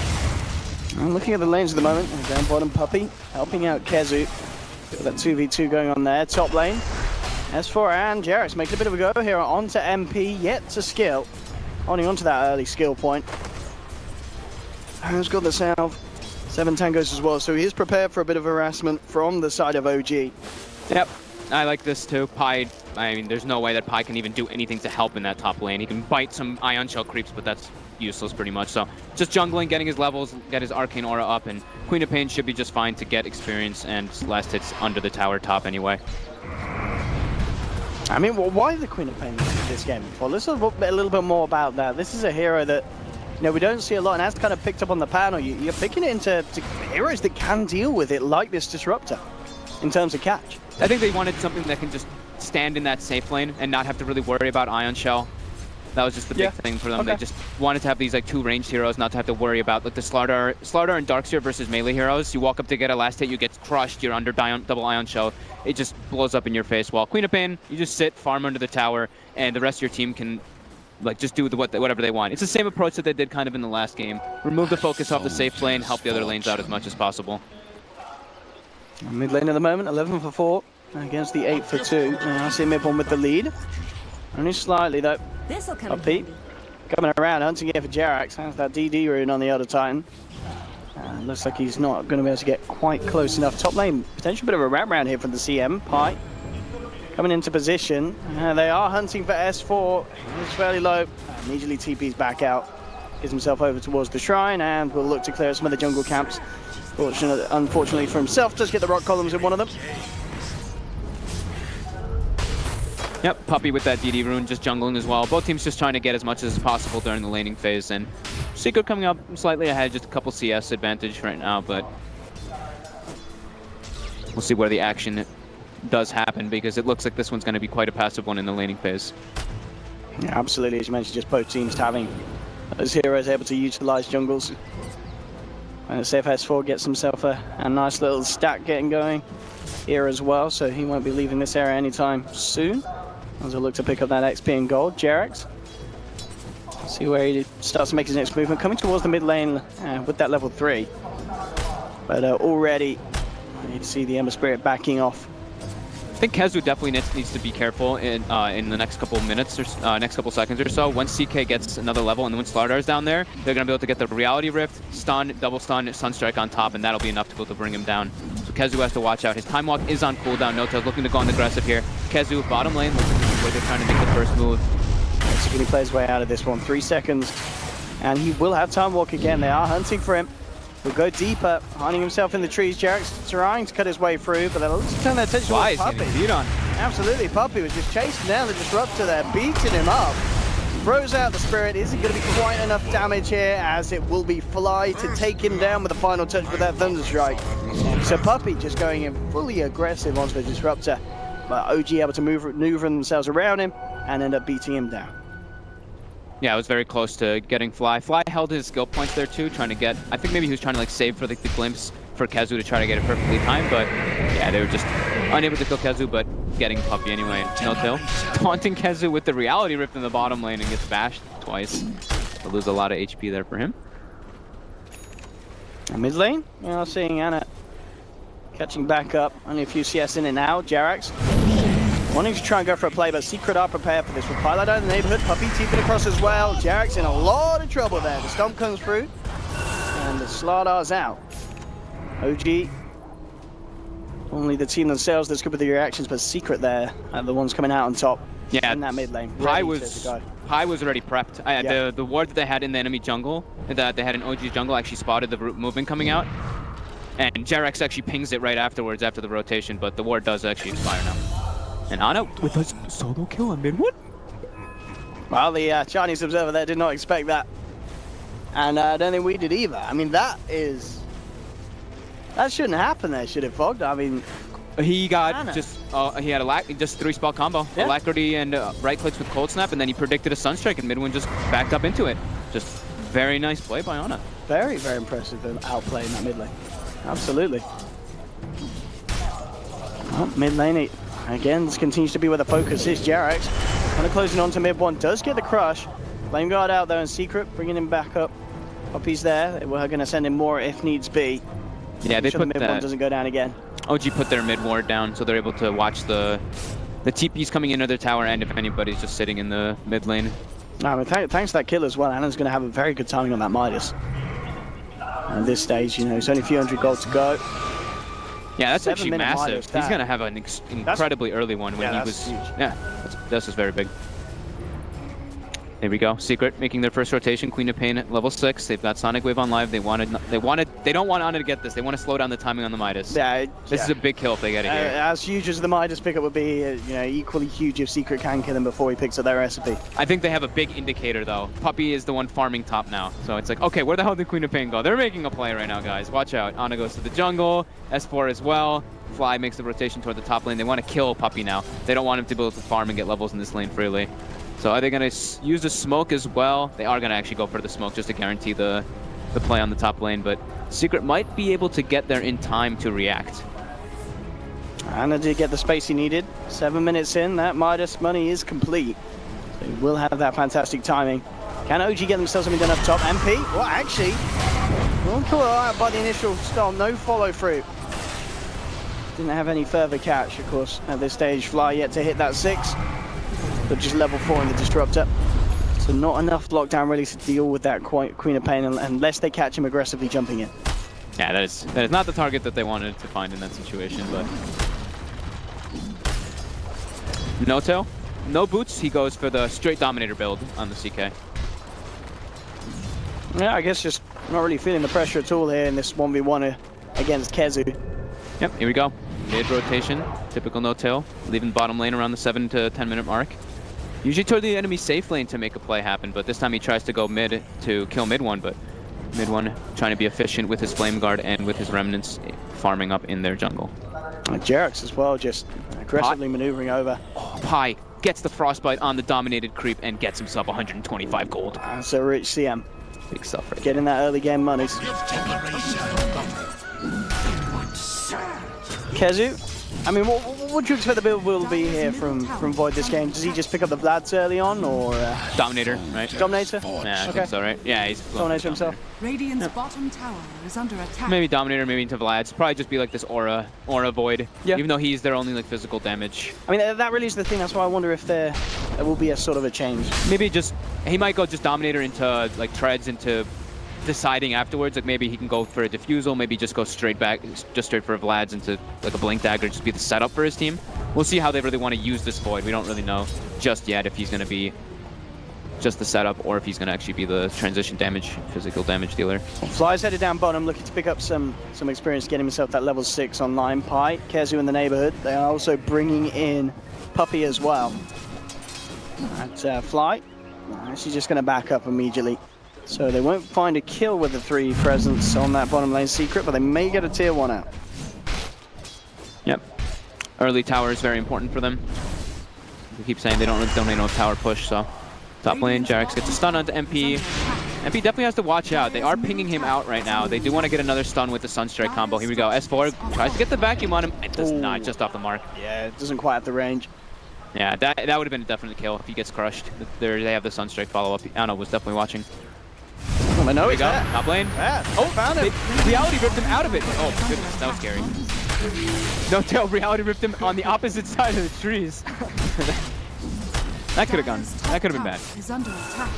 Speaker 6: I'm looking at the lanes at the moment. Down bottom, Puppey helping out Kezu. Got that 2v2 going on there. Top lane, S4 and Jarex making a bit of a go here onto MP, yet to skill. Holding on to that early skill point. Who's got the south? 7 tangos as well, so he is prepared for a bit of harassment from the side of OG.
Speaker 7: Yep, I like this too. Pi, I mean, there's no way that Pi can even do anything to help in that top lane. He can bite some Ion Shell creeps, but that's useless pretty much. So just jungling, getting his levels, get his Arcane Aura up, and Queen of Pain should be just fine to get experience and last hits under the tower top anyway.
Speaker 6: I mean, why the Queen of Pain in this game? Well, let's talk a little bit more about that. This is a hero that, you know, we don't see a lot, and as kind of picked up on the panel, you're picking it into heroes that can deal with it, like this Disruptor, in terms of catch.
Speaker 7: I think they wanted something that can just stand in that safe lane and not have to really worry about Ion Shell. That was just the big thing for them. Okay. They just wanted to have these like 2 ranged heroes, not to have to worry about like the Slardar and Darkseer versus melee heroes. You walk up to get a last hit, you get crushed, you're under double Ion Shell. It just blows up in your face. While Queen of Pain, you just sit, farm under the tower, and the rest of your team can like just do whatever they want. It's the same approach that they did kind of in the last game. Remove the focus off the safe lane, help the other lanes out as much as possible.
Speaker 6: Mid lane at the moment, 11 for 4 against the 8 for 2. I see Midborn with the lead. Only slightly though. Puppey coming around, hunting here for Jerax. Has that DD rune on the Elder Titan. Looks like he's not going to be able to get quite close enough. Top lane, potential bit of a wrap round here from the CM. Pi coming into position. They are hunting for S4. He's fairly low. Immediately TP's back out. Gives himself over towards the shrine and will look to clear some of the jungle camps. Unfortunately for himself, does get the rock columns in one of them.
Speaker 7: Yep, Puppey with that DD rune, just jungling as well. Both teams just trying to get as much as possible during the laning phase, and Secret coming up slightly ahead, just a couple CS advantage right now, but we'll see where the action does happen, because it looks like this one's going to be quite a passive one in the laning phase.
Speaker 6: Yeah, absolutely. As you mentioned, just both teams having those heroes able to utilize jungles. And Safe S4 gets himself a nice little stack getting going here as well, so he won't be leaving this area anytime soon. As I look to pick up that XP and gold. Jerax, see where he starts to make his next movement, coming towards the mid lane with that level 3. But already, you see the Ember Spirit backing off.
Speaker 7: I think Kezu definitely needs to be careful in the next couple minutes or next couple seconds or so. Once CK gets another level and when Slardar's down there, they're going to be able to get the Reality Rift, stun, double stun, Sunstrike on top, and that'll be enough to be able to bring him down. So Kezu has to watch out. His Time Walk is on cooldown. Nota's looking to go on the aggressive here. Kezu, bottom lane, looking to see where they're trying to make the first move.
Speaker 6: Basically plays way out of this one. 3 seconds. And he will have Time Walk again. They are hunting for him. He'll go deeper, hiding himself in the trees. Jerax trying to cut his way through, but they'll turn their attention towards Puppey.
Speaker 7: Beat on.
Speaker 6: Absolutely, Puppey was just chasing down the Disruptor there, beating him up. Throws out the Spirit. Isn't going to be quite enough damage here, as it will be Fly to take him down with a final touch with that Thunder Strike. So Puppey just going in fully aggressive onto the Disruptor. But OG able to maneuver themselves around him. and end up beating him down.
Speaker 7: Yeah, I was very close to getting Fly. Fly held his skill points there too, trying to get... I think maybe he was trying to like save for the glimpse for Kezu to try to get it perfectly timed, but yeah, they were just unable to kill Kezu, but getting Puppey anyway. No-tail. Taunting Kezu with the reality rift in the bottom lane and gets bashed twice. They'll lose a lot of HP there for him.
Speaker 6: And mid lane, you know, seeing Anna catching back up. Only a few CS in it now. Jerax wanting to try and go for a play, but Secret are prepared for this. With Pilot out in the neighborhood, Puppey TP'd across as well. Jerax in a lot of trouble there. The Stomp comes through, and the Sladar's out. OG, only the team themselves that's good with the reactions, but Secret there are the ones coming out on top.
Speaker 7: Yeah,
Speaker 6: in that mid lane.
Speaker 7: Pi was already prepped. The ward that they had in the enemy jungle, that they had in OG's jungle, actually spotted the root movement coming out. And Jerax actually pings it right afterwards after the rotation, but the ward does actually expire now. And Ana with a solo kill on mid one.
Speaker 6: Well, the Chinese observer there did not expect that. And I don't think we did either. I mean, that shouldn't happen there, should it, Fogged? I mean,
Speaker 7: he got he had just 3-spell combo. Yeah. Alacrity and right clicks with Cold Snap, and then he predicted a Sunstrike, and Midwin just backed up into it. Just very nice play by Ana.
Speaker 6: Very, very impressive outplay in that mid lane. Absolutely. Well, mid lane, again, this continues to be where the focus is. Jerax kind of closing on to mid one, does get the crush. Flame Guard out there in Secret, bringing him back up. Puppey's there. We're going to send him more if needs be.
Speaker 7: Yeah, they put
Speaker 6: the mid one doesn't go down again.
Speaker 7: OG put their mid ward down, so they're able to watch the TPs coming into their tower, and if anybody's just sitting in the mid lane.
Speaker 6: I mean, thanks to that kill as well, Anna's going to have a very good timing on that Midas. At this stage, you know, it's only a few hundred gold to go.
Speaker 7: Yeah, that's actually massive. He's going to have an incredibly early one when he was... Huge. Yeah, that's just very big. Here we go. Secret making their first rotation. Queen of Pain at level 6. They've got Sonic Wave on live. They don't want Ana to get this. They want to slow down the timing on the Midas. Yeah, this is a big kill if they get it here.
Speaker 6: As huge as the Midas pickup would be, you know, equally huge if Secret can kill him before he picks up their recipe.
Speaker 7: I think they have a big indicator though. Puppey is the one farming top now, so it's like, okay, where the hell did Queen of Pain go? They're making a play right now, guys. Watch out. Ana goes to the jungle. S4 as well. Fly makes the rotation toward the top lane. They want to kill Puppey now. They don't want him to be able to farm and get levels in this lane freely. So are they going to use the smoke as well? They are going to actually go for the smoke just to guarantee the play on the top lane, but Secret might be able to get there in time to react.
Speaker 6: Ana did get the space he needed. 7 minutes in, that Midas money is complete. So he will have that fantastic timing. Can OG get themselves something done up top? MP? Well, actually, well caught out by the initial storm. No follow through. Didn't have any further catch, of course, at this stage. Fly yet to hit that 6. But just level 4 in the Disruptor. So not enough lockdown really to deal with that Queen of Pain unless they catch him aggressively jumping in.
Speaker 7: Yeah, that is not the target that they wanted to find in that situation, but... No tail, no boots, he goes for the straight Dominator build on the CK.
Speaker 6: Yeah, I guess just not really feeling the pressure at all here in this 1v1 against Kezu.
Speaker 7: Yep, here we go. Mid rotation, typical no tail, leaving bottom lane around the 7 to 10 minute mark. Usually toward the enemy safe lane to make a play happen, but this time he tries to go mid to kill mid one, but mid one trying to be efficient with his Flame Guard and with his remnants farming up in their jungle.
Speaker 6: Jerax as well, just aggressively maneuvering over.
Speaker 7: Oh, Pi gets the Frostbite on the dominated creep and gets himself 125 gold.
Speaker 6: That's a rich CM.
Speaker 7: Big stuff right
Speaker 6: Getting that early game money. Kezu, I mean, what do you expect the build will be here from Void this game? Does he just pick up the Vlads early on, or
Speaker 7: Dominator, right?
Speaker 6: Dominator?
Speaker 7: Yeah, I think so, right? Yeah, he's
Speaker 6: Dominator himself.
Speaker 3: Radiant's bottom tower is under attack.
Speaker 7: Maybe Dominator, maybe into Vlads. Probably just be like this aura Void.
Speaker 6: Yeah.
Speaker 7: Even though he's their only like physical damage.
Speaker 6: I mean, that really is the thing. That's why I wonder if there will be a sort of a change.
Speaker 7: Maybe he might go just Dominator into like treads into deciding afterwards, like maybe he can go for a Diffusal, maybe just go straight back, just straight for Vlad's into like a Blink Dagger, just be the setup for his team. We'll see how they really want to use this Void. We don't really know just yet if he's going to be just the setup or if he's going to actually be the transition damage, physical damage dealer.
Speaker 6: Fly's headed down bottom, looking to pick up some experience, getting himself that level 6 online. Pi, Kezu in the neighborhood. They are also bringing in Puppey as well. At Fly, she's just going to back up immediately. So they won't find a kill with the 3 presence on that bottom lane Secret, but they may get a tier 1 out.
Speaker 7: Yep. Early tower is very important for them. We keep saying they don't need no tower push, so top lane, Jarex gets a stun onto MP. MP definitely has to watch out. They are pinging him out right now. They do want to get another stun with the Sunstrike combo. Here we go. S4 tries to get the vacuum on him. It does not, just off the mark.
Speaker 6: Yeah, it doesn't quite have the range.
Speaker 7: Yeah, that would have been a definite kill if he gets crushed. They have the Sunstrike follow-up. Anna was definitely watching.
Speaker 6: Oh, I know he's
Speaker 7: There we
Speaker 6: there.
Speaker 7: go. Top lane.
Speaker 6: Yeah,
Speaker 7: Oh,
Speaker 6: found him.
Speaker 7: Reality ripped him out of it. Oh, my goodness, that was scary. No tail, Reality ripped him on the opposite side of the trees. That could have gone. That could have been bad.
Speaker 3: Is under attack.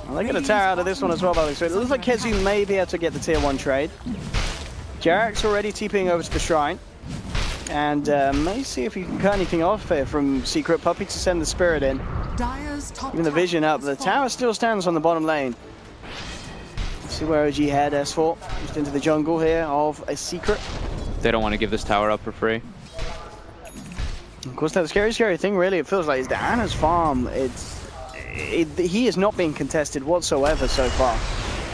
Speaker 6: Well, they get a tower out of this one as well, by the way. So it looks like Kezu may be able to get the tier 1 trade. Jarek's already TPing over to the shrine. And may see if he can cut anything off here from Secret. Puppey to send the spirit in.
Speaker 3: Dire's top
Speaker 6: Even the vision up. The tower still stands on the bottom lane. Let's see where OG head. S4 just into the jungle here of a Secret.
Speaker 7: They don't want to give this tower up for free.
Speaker 6: Of course, that's the scary thing, really. It feels like it's the Anna's farm. He is not being contested whatsoever so far.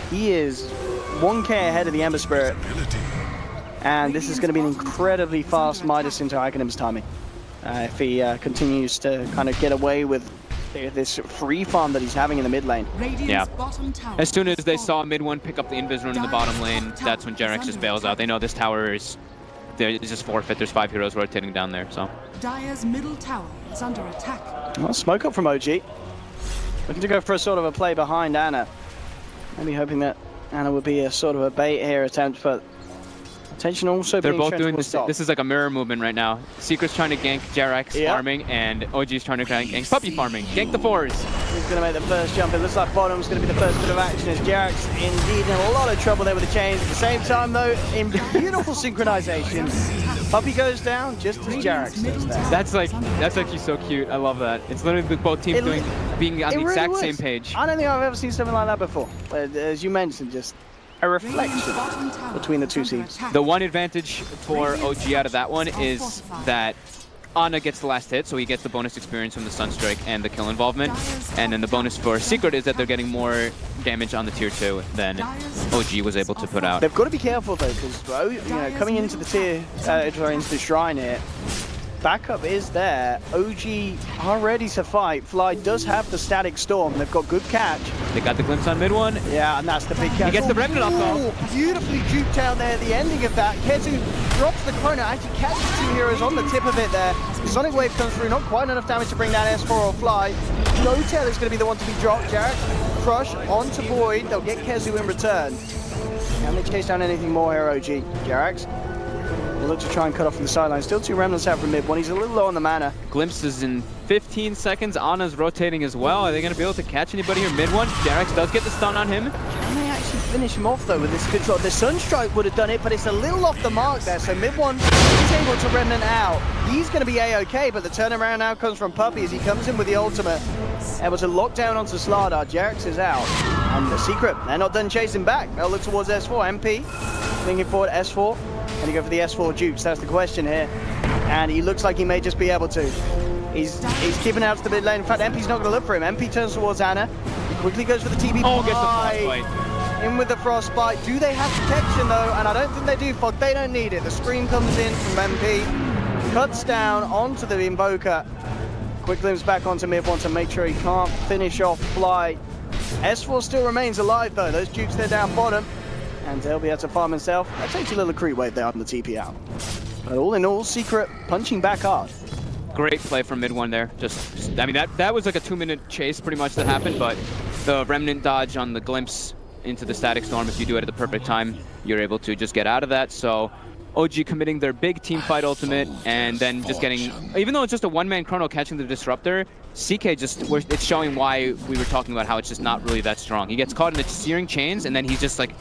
Speaker 6: He is 1k ahead of the Ember Spirit. And this is going to be an incredibly fast Midas into Iconim's timing. If he continues to kind of get away with this free farm that he's having in the mid lane.
Speaker 7: Yeah. As soon as they saw mid one pick up the invis rune in the bottom lane, that's when Jarex just bails out. They know this tower is just forfeit. There's 5 heroes rotating down there, so.
Speaker 3: Dire's middle tower is under attack.
Speaker 6: Well, smoke up from OG. Looking to go for a sort of a play behind Anna. Maybe hoping that Anna would be a sort of a bait here attempt, but attention also
Speaker 7: they're
Speaker 6: being
Speaker 7: both doing this.
Speaker 6: stop.
Speaker 7: This is like a mirror movement right now. Secret's trying to gank Jarex farming, and OG's trying to gank Puppey farming. Gank the 4s.
Speaker 6: He's going to make the first jump. It looks like bottom's going to be the first bit of action as Jarex indeed in a lot of trouble there with the chains. At the same time, though, in beautiful synchronization, Puppey goes down just as Jarex does that.
Speaker 7: That's actually so cute. I love that. It's literally both teams being on the exact same page.
Speaker 6: I don't think I've ever seen something like that before. But as you mentioned, just a reflection between the two teams.
Speaker 7: The one advantage for OG out of that one is that Ana gets the last hit, so he gets the bonus experience from the Sunstrike and the kill involvement. And then the bonus for Secret is that they're getting more damage on the tier 2 than OG was able to put out.
Speaker 6: They've got to be careful though, because coming into the into the shrine here, backup is there. OG are ready to fight. Fly does have the static storm. They've got good catch.
Speaker 7: They got the glimpse on mid one.
Speaker 6: Yeah, and that's the big catch.
Speaker 7: He gets the remnant off though.
Speaker 6: Beautifully duped out there at the ending of that. Kezu drops the chrono, actually catches 2 heroes on the tip of it there. The Sonic Wave comes through, not quite enough damage to bring down S4 or Fly. No Tail is going to be the one to be dropped. Jarex, Crush onto Void. They'll get Kezu in return. Can they chase down anything more here, OG? Jarex will look to try and cut off from the sideline. Still 2 remnants out from mid one. He's a little low on the mana.
Speaker 7: Glimpse is in 15 seconds. Ana's rotating as well. Are they going to be able to catch anybody here mid one? Jarex does get the stun on him.
Speaker 6: Can they actually finish him off though with this control? The Sunstrike would have done it, but it's a little off the mark there. So mid one is able to remnant out. He's going to be a-okay, but the turnaround now comes from Puppey as he comes in with the ultimate. Able to lock down onto Slardar. Jarex is out. And the Secret, they're not done chasing back. They'll look towards S4. MP thinking forward S4. Can he go for the S4 dupes? That's the question here. And he looks like he may just be able to. He's keeping out to the mid lane. In fact, MP's not going to look for him. MP turns towards Anna. He quickly goes for the TB.
Speaker 7: Oh, gets the frostbite.
Speaker 6: In with the frostbite. Do they have protection though? And I don't think they do. Fog, they don't need it. The scream comes in from MP. Cuts down onto the Invoker. Quick glimpse back onto mid one to make sure he can't finish off Fly. S4 still remains alive though. Those dupes, they're down bottom. And they'll be able to farm himself. That takes a little creep wave there on the TP out. But all in all, Secret punching back hard.
Speaker 7: Great play from mid one there. I mean, that was like a 2-minute chase pretty much that happened, but the remnant dodge on the glimpse into the static storm, if you do it at the perfect time, you're able to just get out of that. So OG committing their big team fight ultimate and then just getting, even though it's just a one-man chrono catching the disruptor, CK it's showing why we were talking about how it's just not really that strong. He gets caught in the searing chains and then he's just like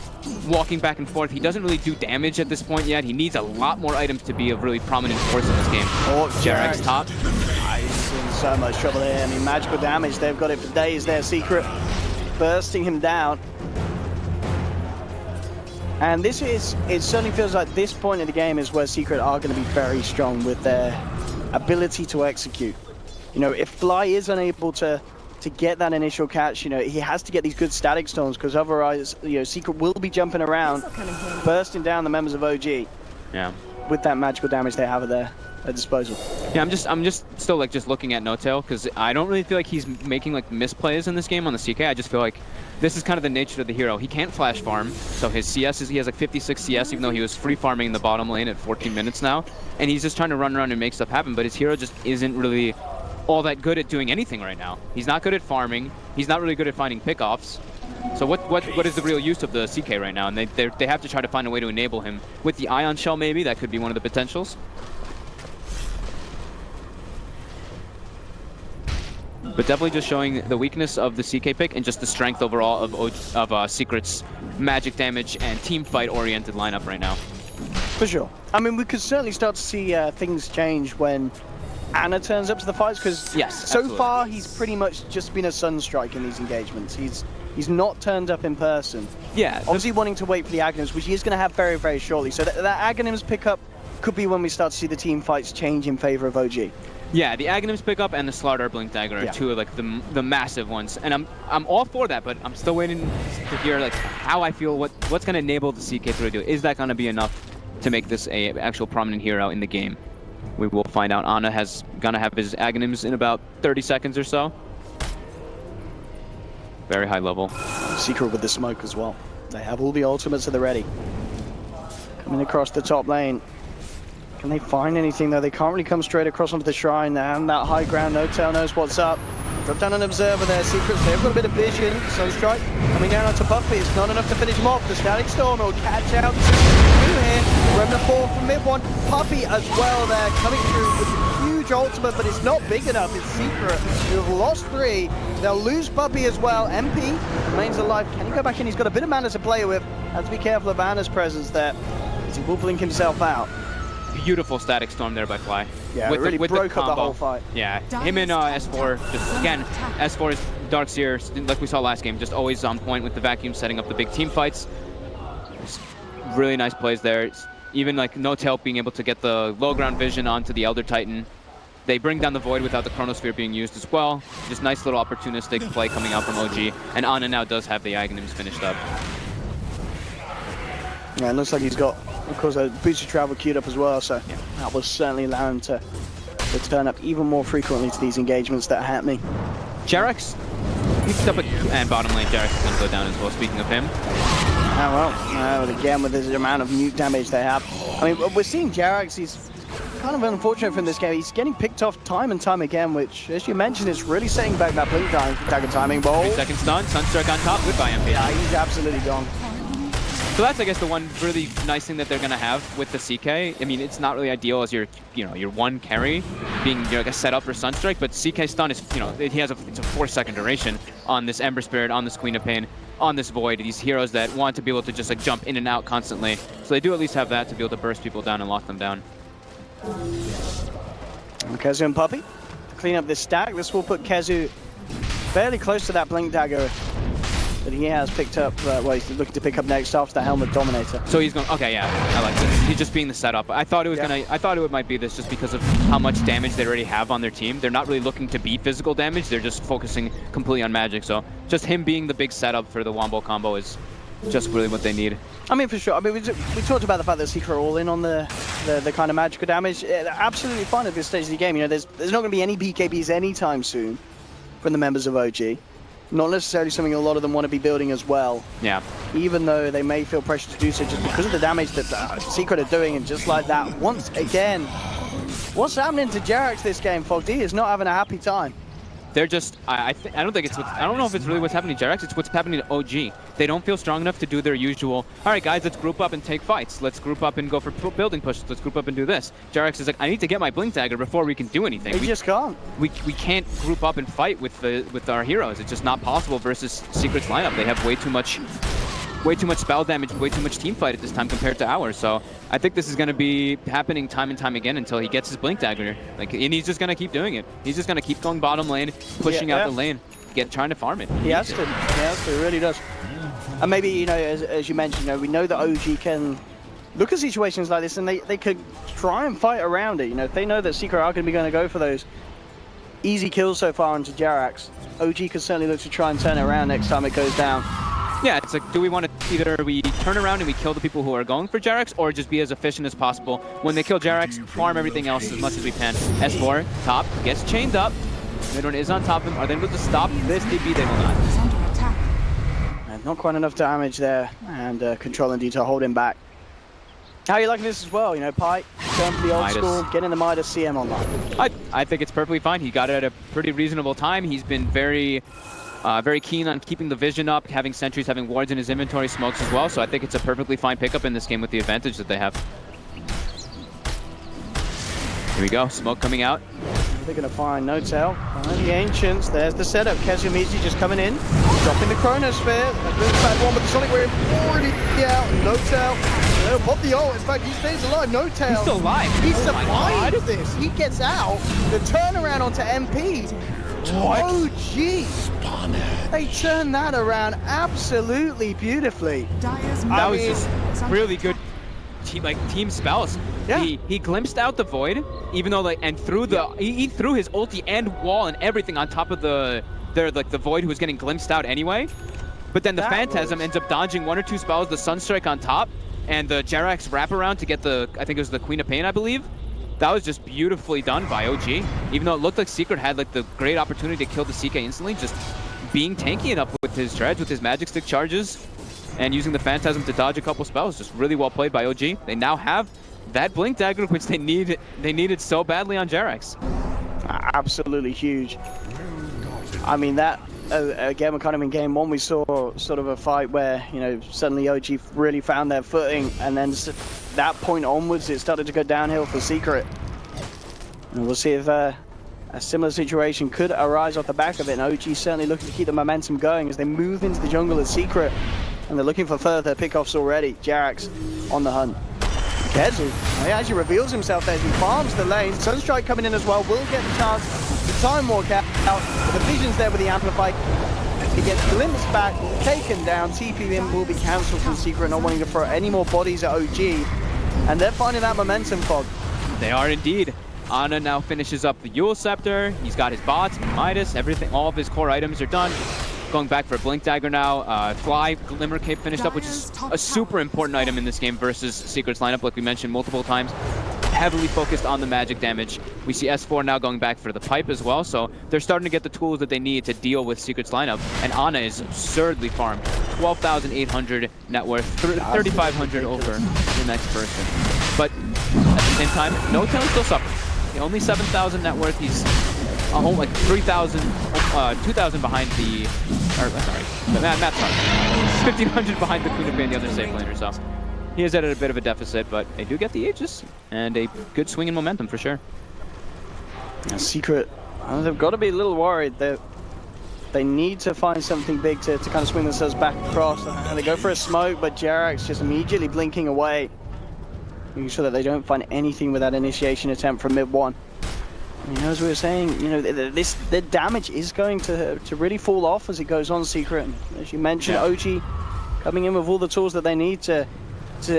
Speaker 7: walking back and forth. He doesn't really do damage at this point yet. He needs a lot more items to be a really prominent force in this game.
Speaker 6: Oh,
Speaker 7: Jarex top.
Speaker 6: He's in so much trouble here. I mean, magical damage, they've got it for days there. Secret bursting him down. And it certainly feels like this point of the game is where Secret are going to be very strong with their ability to execute. You know, if Fly is unable to get that initial catch, you know, he has to get these good static storms because otherwise, you know, Secret will be jumping around, bursting down the members of OG.
Speaker 7: Yeah.
Speaker 6: With that magical damage they have there. at disposal.
Speaker 7: Yeah, I'm just still like just looking at No-Tail because I don't really feel like he's making like misplays in this game on the CK. I just feel like this is kind of the nature of the hero. He can't flash farm, so his CS he has like 56 CS even though he was free farming in the bottom lane at 14 minutes now, and he's just trying to run around and make stuff happen. But his hero just isn't really all that good at doing anything right now. He's not good at farming. He's not really good at finding pickoffs. So what is the real use of the CK right now? And they have to try to find a way to enable him with the Ion Shell. Maybe that could be one of the potentials. But definitely just showing the weakness of the CK pick and just the strength overall of Secret's magic damage and team fight oriented lineup right now.
Speaker 6: For sure. I mean, we could certainly start to see things change when Ana turns up to the fights, because so far he's pretty much just been a Sunstrike in these engagements. He's not turned up in person.
Speaker 7: Yeah.
Speaker 6: Obviously wanting to wait for the Aghanims, which he is going to have very, very shortly. So that Aghanims pickup could be when we start to see the team fights change in favor of OG.
Speaker 7: Yeah, the Aghanims pickup and the Slardar Blink Dagger are two of like the massive ones, and I'm all for that, but I'm still waiting to hear like how I feel what's going to enable the CK to do. Is that going to be enough to make this a actual prominent hero in the game? We will find out. Ana has gonna have his Aghanims in about 30 seconds or so. Very high level.
Speaker 6: Secret with the smoke as well. They have all the ultimates at the ready. Coming across the top lane. Can they find anything though? They can't really come straight across onto the shrine and that high ground. No-Tail knows what's up. Drop down an observer there. Secrets, they've got a bit of vision. Sunstrike coming down onto Puppey. It's not enough to finish him off. The Static Storm will catch out two here. Remnant 4 from mid one. Puppey as well there, coming through with a huge ultimate, but it's not big enough. It's Secret who have lost 3. They'll lose Puppey as well. MP remains alive. Can he go back in? He's got a bit of mana to play with. Have to be careful of Ana's presence there, as he will blink himself out.
Speaker 7: Beautiful Static Storm there by Fly.
Speaker 6: Yeah, it really broke up the whole fight.
Speaker 7: Yeah, him and S4, just again, S4 is Darkseer, like we saw last game, just always on point with the vacuum, setting up the big team fights. Just really nice plays there. It's even like No-Tail being able to get the low ground vision onto the Elder Titan. They bring down the Void without the Chronosphere being used as well. Just nice little opportunistic play coming out from OG. And Ana now does have the Aghanims finished up.
Speaker 6: Yeah, it looks like he's got, of course, a boost of travel queued up as well, so that will certainly allow him to turn up even more frequently to these engagements that are happening.
Speaker 7: Jerax picked up and bottom lane. Jerax is going to go down as well, speaking of him.
Speaker 6: Oh well, again, with the amount of nuke damage they have. I mean, we're seeing Jerax, he's kind of unfortunate from this game. He's getting picked off time and time again, which, as you mentioned, is really setting back that blink dagger timing ball.
Speaker 7: 3-second stun, Sunstrike on top, goodbye MP.
Speaker 6: Yeah, he's absolutely gone.
Speaker 7: So that's, I guess, the one really nice thing that they're going to have with the CK. I mean, it's not really ideal as your one carry being like a setup for Sunstrike, but CK stun is, he has it's a 4-second duration on this Ember Spirit, on this Queen of Pain, on this Void. These heroes that want to be able to just like jump in and out constantly. So they do at least have that to be able to burst people down and lock them down.
Speaker 6: Kezu and Puppey to clean up this stack. This will put Kezu fairly close to that blink dagger that he has picked up, well, he's looking to pick up next after the Helmet Dominator.
Speaker 7: So he's going, okay, yeah, I like this. He's just being the setup. I thought it was I thought it might be this just because of how much damage they already have on their team. They're not really looking to beat physical damage, they're just focusing completely on magic. So just him being the big setup for the Wombo combo is just really what they need.
Speaker 6: I mean, for sure. I mean, we talked about the fact that Secret are all in on the kind of magical damage. Absolutely fine at this stage of the game. There's not going to be any BKBs anytime soon from the members of OG. Not necessarily something a lot of them want to be building as well. Yeah. Even though they may feel pressure to do so just because of the damage that Secret are doing, and just like that, once again, what's happening to Jerax this game, Fog D is not having a happy time.
Speaker 7: They're just, I don't know if it's really what's happening to Jerax, it's what's happening to OG. They don't feel strong enough to do their usual, all right guys, let's group up and take fights. Let's group up and go for building pushes. Let's group up and do this. Jerax is like, I need to get my Blink Dagger before we can do anything.
Speaker 6: We just can't.
Speaker 7: We can't group up and fight with our heroes. It's just not possible versus Secret's lineup. They have way too much spell damage, way too much team fight at this time compared to ours. So I think this is going to be happening time and time again until he gets his Blink Dagger. And he's just going to keep doing it. He's just going to keep going bottom lane, pushing out the lane, trying to farm it.
Speaker 6: He has to. He really does. And maybe, as you mentioned, we know that OG can look at situations like this and they could try and fight around it. If they know that Secret are going to be going to go for those easy kills so far into Jerax, OG could certainly look to try and turn it around next time it goes down.
Speaker 7: Yeah, it's like, do we want to either we turn around and we kill the people who are going for Jerax, or just be as efficient as possible. When they kill Jerax, farm everything else as much as we can. S4, top, gets chained up. Mid-one is on top of him. Are they able to stop this DB? They will not.
Speaker 3: Is under attack.
Speaker 6: And not quite enough damage there, and Control and D to hold him back. How are you liking this as well? You know, Pike, going for the old
Speaker 7: Midas.
Speaker 6: school, getting the Midas CM online.
Speaker 7: I think it's perfectly fine. He got it at a pretty reasonable time. He's been very keen on keeping the vision up, having sentries, having wards in his inventory, smokes as well. So I think it's a perfectly fine pickup in this game with the advantage that they have. Here we go, smoke coming out.
Speaker 6: They're going to find No-Tail. Behind the Ancients, there's the setup. Kezumizi just coming in, dropping the Chronosphere. A really bad one, but the Sonic Wave already out. No-Tail, they'll pop the ult. In fact, he stays alive. No-Tail.
Speaker 7: He's still alive.
Speaker 6: He
Speaker 7: Oh my God.
Speaker 6: survived this. He gets out. The turnaround onto MP. OG. They turned that around absolutely beautifully.
Speaker 3: Dire's
Speaker 7: That was
Speaker 3: middle
Speaker 7: just
Speaker 3: tower is under
Speaker 7: really
Speaker 3: attack.
Speaker 7: good team spells.
Speaker 6: Yeah.
Speaker 7: He glimpsed out the void, even though and threw the he threw his ulti and wall and everything on top of the void who was getting glimpsed out anyway. But then the Phantasm ends up dodging 1 or 2 spells, the Sunstrike on top, and the Jerax wraparound to get the, I think it was the Queen of Pain, I believe. That was just beautifully done by OG. Even though it looked like Secret had like the great opportunity to kill the CK instantly, just being tanky enough with his dredge, with his magic stick charges, and using the Phantasm to dodge a couple spells. Just really well played by OG. They now have that Blink Dagger, which they needed so badly on Jerax.
Speaker 6: Absolutely huge. I mean, that again, we're kind of in game one. We saw sort of a fight where, you know, suddenly OG really found their footing, and then that point onwards, it started to go downhill for Secret. And we'll see if a similar situation could arise off the back of it. And OG certainly looking to keep the momentum going as they move into the jungle as Secret, and they're looking for further pickoffs already. Jerax on the hunt. Kezu, he actually reveals himself there as he farms the lane. Sunstrike coming in as well, will get the chance to time walk out. But the vision's there with the Amplify. He gets glimpsed back, taken down. TP in will be cancelled from Secret, not wanting to throw any more bodies at OG. And they're finding that momentum, Fog.
Speaker 7: They are indeed. Ana now finishes up the Yule Scepter. He's got his bots, Midas, everything, all of his core items are done. Going back for a Blink Dagger now. Fly, Glimmer Cape finished up, which is a super important item in this game versus Secret's lineup, like we mentioned multiple times. Heavily focused on the magic damage. We see S4 now going back for the pipe as well, so they're starting to get the tools that they need to deal with Secret's lineup. And Ana is absurdly farmed. 12,800 net worth, 3,500 over the next person. But at the same time, No-Tail still suffering. Only 7,000 net worth. He's like 3,000, 2,000 behind the, sorry, Matt's sorry. 1,500 behind the Queen of Pain, the other safe laner, so he is at a bit of a deficit, but they do get the Aegis and a good swing in momentum for sure.
Speaker 6: Secret, they've got to be a little worried. They need to find something big to kind of swing themselves back across. And they go for a smoke, but Jerax just immediately blinking away, making sure that they don't find anything with that initiation attempt from mid one. You know, as we were saying, you know, the damage is going to really fall off as it goes on, Secret. And as you mentioned, OG coming in with all the tools that they need to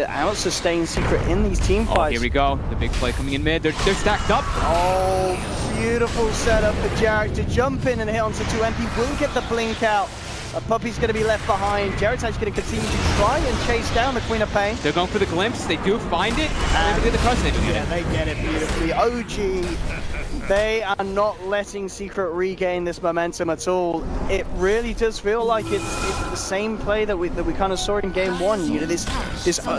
Speaker 6: out-sustain Secret in these team fights.
Speaker 7: Oh, here we go. The big play coming in mid. They're stacked up.
Speaker 6: Oh, beautiful setup for Jerax to jump in and hit onto 2 MP. Will get the blink out. A Puppy's going to be left behind. Jerax actually going to continue to try and chase down the Queen of Pain.
Speaker 7: They're going for the glimpse. They do find it. And they get the crush. They do get it.
Speaker 6: They get it beautifully. OG, they are not letting Secret regain this momentum at all. It really does feel like it's the same play that we kind of saw in game one. You know, this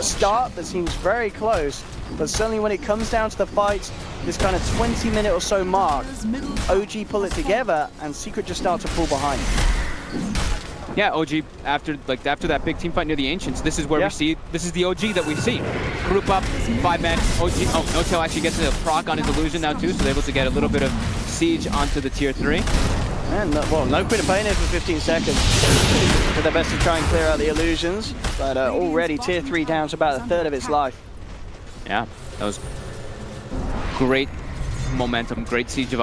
Speaker 6: start that seems very close, but certainly when it comes down to the fights, this kind of 20-minute or so mark, OG pull it together, and Secret just start to pull behind.
Speaker 7: Yeah, OG, after that big team fight near the Ancients, this is where we see, this is the OG that we've seen. Group up, 5-man, OG, oh, No-Tail actually gets a proc on his illusion now too, so they're able to get a little bit of siege onto the tier 3.
Speaker 6: And, well, no Queen of Pain here for 15 seconds. Do their best to try and clear out the illusions, but already tier 3 down to about a third of its life.
Speaker 7: Yeah, that was great momentum, great siege of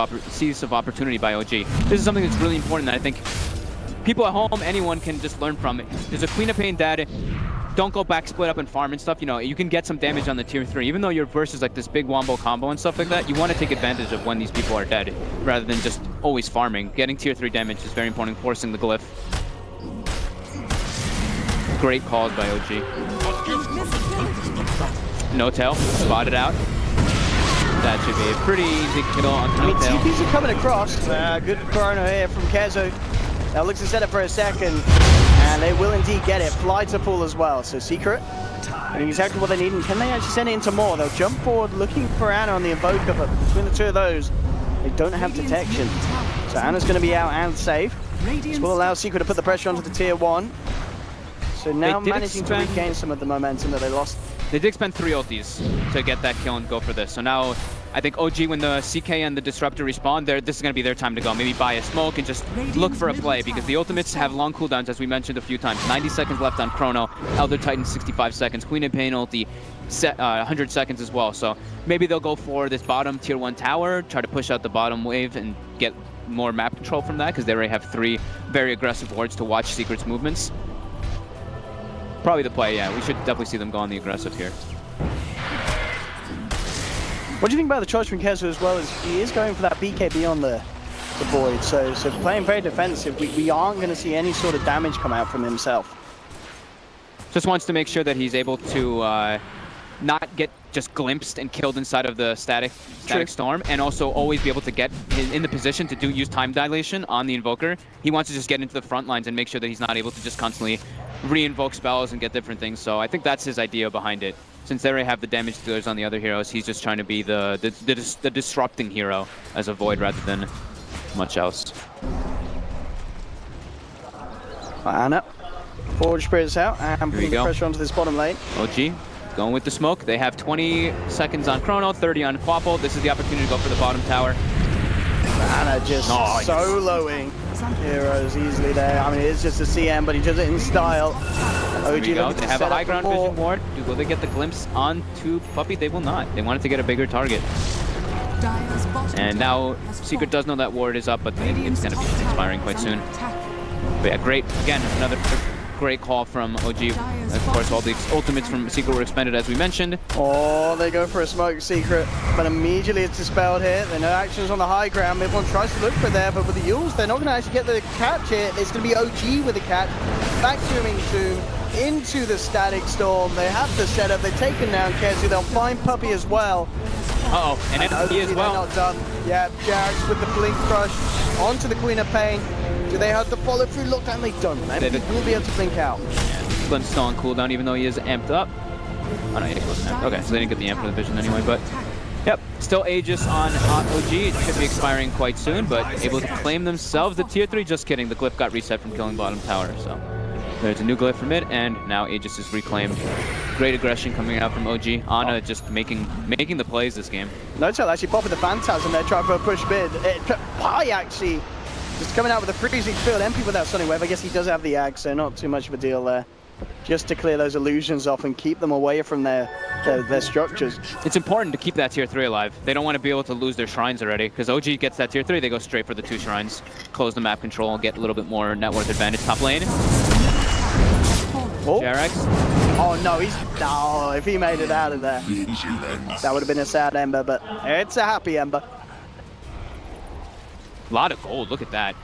Speaker 7: opportunity by OG. This is something that's really important that I think people at home, anyone can just learn from it. There's a Queen of Pain dead. Don't go back, split up and farm and stuff. You know, you can get some damage on the tier 3. Even though you're versus like this big wombo combo and stuff like that, you want to take advantage of when these people are dead, rather than just always farming. Getting tier 3 damage is very important, forcing the glyph. Great calls by OG. No tail, spotted out. That should be a pretty easy kill on
Speaker 6: I mean,
Speaker 7: No tail.
Speaker 6: TPs are coming across. Good chrono here from Kezo. Now looks to set it for a second, and they will indeed get it. Fly to pull as well, so Secret doing exactly what they need, and can they actually send it into more? They'll jump forward looking for Anna on the Invoker, but between the two of those, they don't have detection. So Anna's going to be out and safe. This will allow Secret to put the pressure onto the tier 1. So now managing to regain some of the momentum that they lost.
Speaker 7: They did spend 3 ultis to get that kill and go for this. So now I think OG, when the CK and the Disruptor respawn, this is going to be their time to go. Maybe buy a smoke and just look for a play, because the ultimates have long cooldowns, as we mentioned a few times. 90 seconds left on Chrono, Elder Titan 65 seconds, Queen and Pain ulti 100 seconds as well. So maybe they'll go for this bottom tier 1 tower, try to push out the bottom wave and get more map control from that, because they already have 3 very aggressive wards to watch Secret's movements. Probably the play, yeah. We should definitely see them go on the aggressive here.
Speaker 6: What do you think about the choice from Kezo as well? Is he is going for that BKB on the Void, so playing very defensive. We aren't going to see any sort of damage come out from himself.
Speaker 7: Just wants to make sure that he's able to not get just glimpsed and killed inside of the static storm, and also always be able to get in the position to use time dilation on the Invoker. He wants to just get into the front lines and make sure that he's not able to just constantly re-invoke spells and get different things. So I think that's his idea behind it. Since they already have the damage dealers on the other heroes, he's just trying to be the disrupting hero as a Void rather than much else.
Speaker 6: Anna, Forge Spirits out and putting the pressure onto this bottom lane.
Speaker 7: OG going with the smoke. They have 20 seconds on Chrono, 30 on Quapple. This is the opportunity to go for the bottom tower.
Speaker 6: Anna just soloing heroes easily there. I mean, it's just a CM, but he does it in style. OG,
Speaker 7: They have a high ground vision ward. Will they get the glimpse onto Puppey? They will not. They wanted to get a bigger target. And now Secret does know that ward is up, but it's going to be expiring quite soon. But yeah, great. Again, another great call from OG. Of course, all the ultimates from Secret were expended, as we mentioned.
Speaker 6: Oh, they go for a smoke Secret, but immediately it's dispelled here. There are no actions on the high ground. Everyone tries to look for there, but with the Yules, they're not going to actually get the catch here. It's going to be OG with the catch. Back to Tomb into the static storm. They have the setup. They've taken down Kezu. They'll find Puppey as well.
Speaker 7: And he as well.
Speaker 6: Not done. Yeah, Jax with the blink crush onto the Queen of Pain. Do they have the follow through lockdown? They don't. They will be able to blink out.
Speaker 7: Yeah, Glenn's still on cooldown, even though he is amped up. Oh no, he wasn't amped. Okay, so they didn't get the amp for the vision anyway, but yep, still Aegis on OG. It should be expiring quite soon, but able to claim themselves the tier 3. Just kidding, the glyph got reset from killing bottom tower, so there's a new glyph from it, and now Aegis is reclaimed. Great aggression coming out from OG. Ana just making the plays this game.
Speaker 6: No tell actually popping the Phantasm there, trying for a push mid. Pi actually just coming out with a freezing field. MP without Stunning Wave. I guess he does have the Ag, so not too much of a deal there. Just to clear those illusions off and keep them away from their structures.
Speaker 7: It's important to keep that tier 3 alive. They don't want to be able to lose their shrines already, because OG gets that tier 3, they go straight for the 2 shrines, close the map control, and get a little bit more net worth advantage top lane.
Speaker 6: Oh.
Speaker 7: JRX.
Speaker 6: Oh no, if he made it out of there, that would have been a sad Ember, but it's a happy Ember.
Speaker 7: A lot of gold, look at that.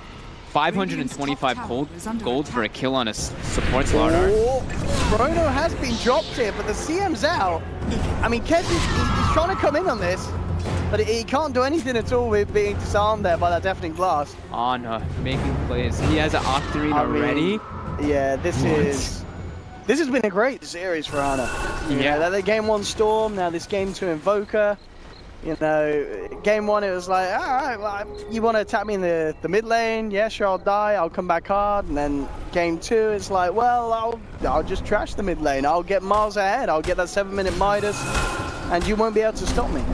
Speaker 7: 525 gold for a kill on a support Slardar.
Speaker 6: Oh, Chrono has been dropped here, but the CM's out. I mean, Kez he's trying to come in on this, but he can't do anything at all with being disarmed there by that deafening blast.
Speaker 7: On making plays. He has an Octarine already.
Speaker 6: Yeah, this has been a great series for Ana. Yeah, they game 1 Storm, now this game 2 Invoker. You know, game 1 it was like, all right, well, you want to attack me in the mid lane? Yeah, sure, I'll die. I'll come back hard. And then game 2, it's like, well, I'll just trash the mid lane. I'll get miles ahead. I'll get that 7-minute Midas, and you won't be able to stop me.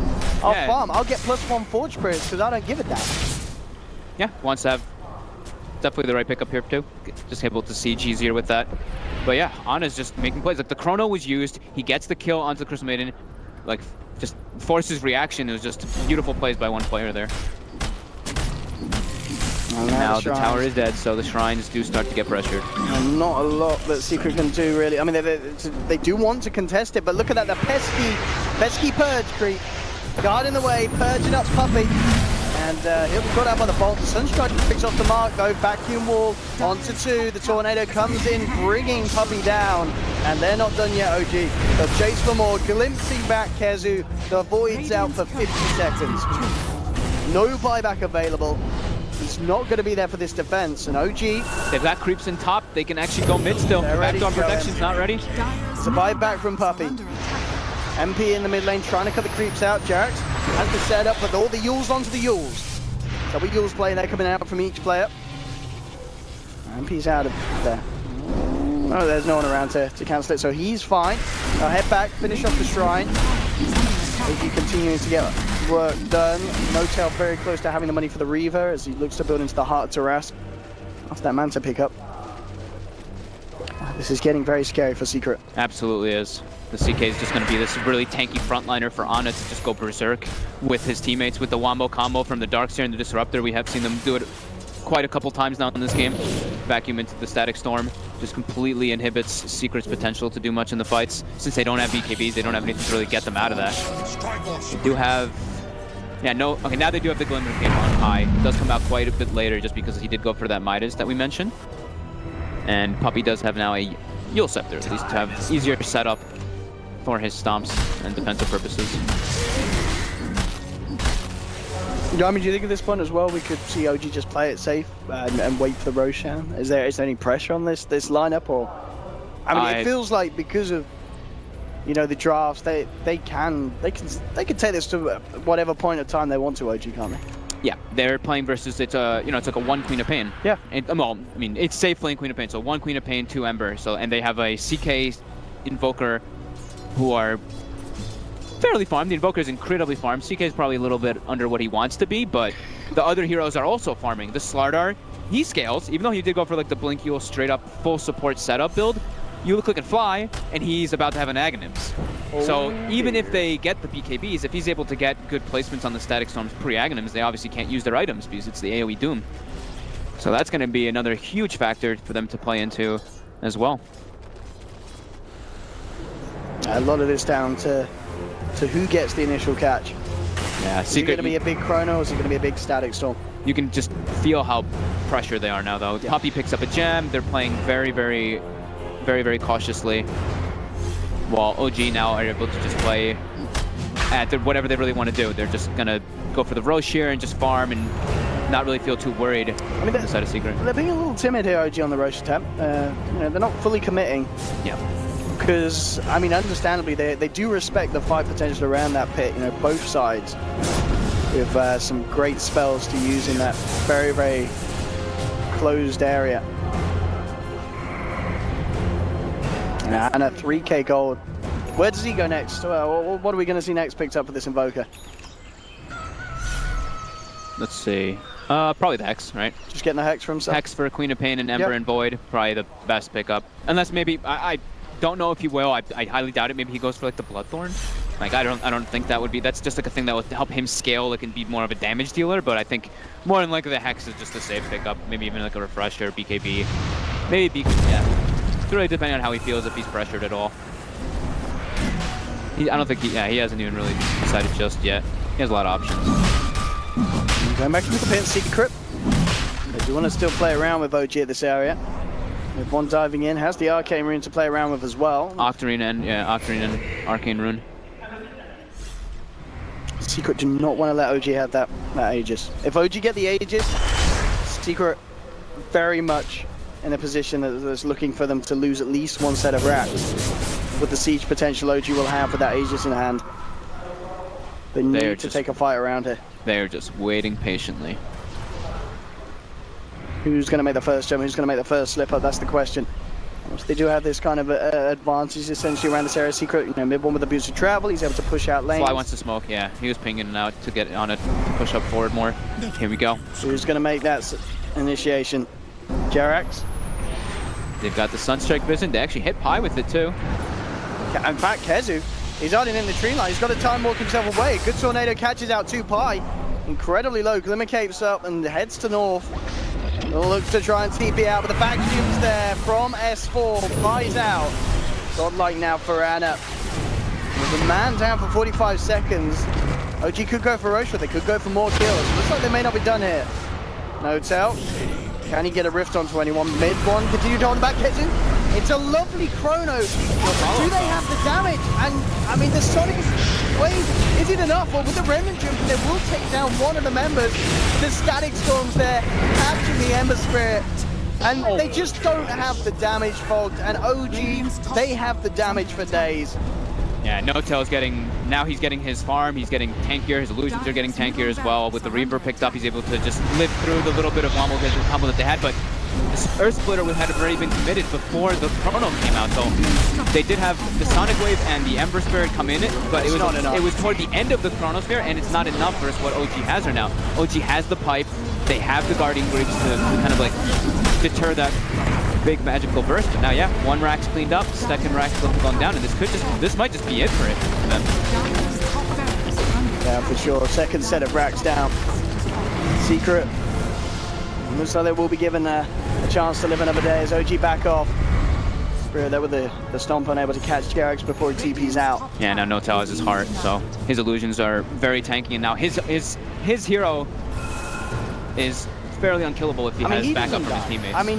Speaker 6: I'll farm. I'll get +1 Forge Spirits because I don't give a damn.
Speaker 7: Yeah, wants to have definitely the right pickup here too. Just able to siege easier with that. But yeah, Ana's just making plays. Like the Chrono was used. He gets the kill onto the Crystal Maiden. Like just forces reaction. It was just beautiful plays by one player there. And now the tower is dead, so the shrines do start to get pressured.
Speaker 6: And not a lot that Secret can do really. I mean, they do want to contest it, but look at that, the pesky Purge creep. Guard in the way, purging up Puppey. And and he'll be caught out by the bolt. The Sunstrike picks off the mark, though. Vacuum wall onto 2. The Tornado comes in, bringing Puppey down, and they're not done yet, OG. They'll chase for more, glimpsing back Kezu. The Void's out for 50 seconds. No buyback available. He's not going to be there for this defense, and OG...
Speaker 7: They've got creeps in top. They can actually go mid still. Backdoor protection's not ready.
Speaker 6: It's a buyback from Puppey. MP in the mid lane trying to cut the creeps out. Jarrett has the setup, but all the Yules onto the Yules. Double Yules play, they're coming out from each player. MP's out of there. Oh, there's no one around to cancel it, so he's fine. I'll head back, finish off the shrine. OG continuing to get work done. Motel very close to having the money for the Reaver as he looks to build into the heart of Tarrasque after that Manta pickup. This is getting very scary for Secret.
Speaker 7: Absolutely is. The CK is just going to be this really tanky frontliner for Ana to just go berserk with his teammates with the Wombo combo from the Darkseer and the Disruptor. We have seen them do it quite a couple times now in this game. Vacuum into the Static Storm just completely inhibits Secret's potential to do much in the fights. Since they don't have BKBs, they don't have anything to really get them out of that. They do have... Yeah, no... Okay, now they do have the Glimmer Cape on high. It does come out quite a bit later just because he did go for that Midas that we mentioned. And Puppey does have now a Yule Scepter, at least to have easier setup for his stomps and defensive purposes.
Speaker 6: Yeah, I mean, do you think at this point as well we could see OG just play it safe and wait for the Roshan? Is there any pressure on this lineup, or I mean, it feels like because of the drafts, they can take this to whatever point of time they want to. OG, can't they?
Speaker 7: Yeah, they're playing versus it's like a 1 Queen of Pain.
Speaker 6: Yeah.
Speaker 7: And, well, I mean, it's safe playing Queen of Pain, so 1 Queen of Pain, 2 Ember. So and they have a CK Invoker who are fairly farmed. The Invoker is incredibly farmed. CK is probably a little bit under what he wants to be, but the other heroes are also farming. The Slardar, he scales, even though he did go for like the Blink Yule straight up full support setup build. You click and fly, and he's about to have an Aghanims. So even if they get the BKBs, if he's able to get good placements on the Static Storms pre-Aghanims, they obviously can't use their items because it's the AoE Doom. So that's going to be another huge factor for them to play into as well.
Speaker 6: A lot of this down to who gets the initial catch.
Speaker 7: Yeah,
Speaker 6: is it going to be a big Chrono, or is it going to be a big Static Storm?
Speaker 7: You can just feel how pressured they are now, though. Yeah. Puppey picks up a gem. They're playing very, very cautiously. While OG now are able to just play at whatever they really want to do. They're just going to go for the Roshan and just farm and not really feel too worried inside of Secret.
Speaker 6: They're being a little timid here, OG, on the Roshan tab. They're not fully committing.
Speaker 7: Yeah.
Speaker 6: Because, I mean, understandably, they do respect the fight potential around that pit, both sides. With some great spells to use in that very, very closed area. And a 3k gold. Where does he go next? What are we going to see next picked up for this Invoker?
Speaker 7: Let's see. Probably the Hex, right?
Speaker 6: Just getting the Hex for himself?
Speaker 7: Hex for Queen of Pain and Ember and Void. Probably the best pickup. Unless maybe, I don't know if he will. I highly doubt it. Maybe he goes for like the Bloodthorn. Like I don't think that would be. That's just like a thing that would help him scale. Like and be more of a damage dealer. But I think more than likely the Hex is just a safe pickup. Maybe even like a Refresher, BKB. Maybe yeah. It's really depending on how he feels, if he's pressured at all. I don't think he hasn't even really decided just yet. He has a lot of options.
Speaker 6: Going back to the pit, Secret. They do want to still play around with OG at this area. With one diving in, has the Arcane Rune to play around with as well.
Speaker 7: Octarine and Arcane Rune.
Speaker 6: Secret do not want to let OG have that Aegis. If OG get the Aegis, Secret very much in a position that's looking for them to lose at least one set of racks. With the siege potential OG will have with that Aegis in hand. They need to take a fight around here.
Speaker 7: They're just waiting patiently.
Speaker 6: Who's going to make the first jump? Who's going to make the first slip up? That's the question. They do have this kind of advantage essentially around this area. Secret, mid one with the boost of travel. He's able to push out lanes.
Speaker 7: Fly wants to smoke, yeah. He was pinging out to get on it, to push up forward more. Here we go.
Speaker 6: So who's going to make that initiation? Jerax?
Speaker 7: They've got the Sunstrike Vision. They actually hit Pi with it too.
Speaker 6: In fact, Kezu, he's hiding in the tree line. He's got to time walk himself away. Good Tornado catches out 2 Pi. Incredibly low. Glimmer capes up and heads to north. Looks to try and TP out, but the vacuum's there from S4. Pi's out. Godlike now for Ana. With a man down for 45 seconds. OG could go for Roche, they could go for more kills. Looks like they may not be done here. No tell. Can he get a rift onto anyone? Mid one, continue to hold back, Kezu. It's a lovely chrono. Do they have the damage? And I mean, the Sonic Wave, is it enough? Well, with the Remnant Jump, they will take down one of the members. The Static Storms there, capturing the Ember Spirit. And they just don't have the damage, Fogged. And OG, they have the damage for days.
Speaker 7: Yeah, No-Tail's getting, now he's getting his farm, he's getting tankier, his illusions are getting tankier as well. With the Reaver picked up, he's able to just live through the little bit of wombo combo that they had, but this Earth Splitter had already been committed before the Chrono came out, so they did have the Sonic Wave and the Ember Spirit come in it, but it was toward the end of the Chronosphere, and it's not enough versus what OG has right now. OG has the pipe, they have the Guardian Greaves to kind of like deter that big magical burst, but now yeah, one rack's cleaned up, second rack's gone down, and this might just be it for them.
Speaker 6: Yeah, for sure. Second set of racks down. Secret. Looks like they will be given a chance to live another day as OG back off. Spirit there with the stomp, unable to catch Jerax before he TP's out.
Speaker 7: Yeah, now No-Tail has his heart, so his illusions are very tanky, and now his hero is fairly unkillable if he has backup from his teammates.
Speaker 6: I mean,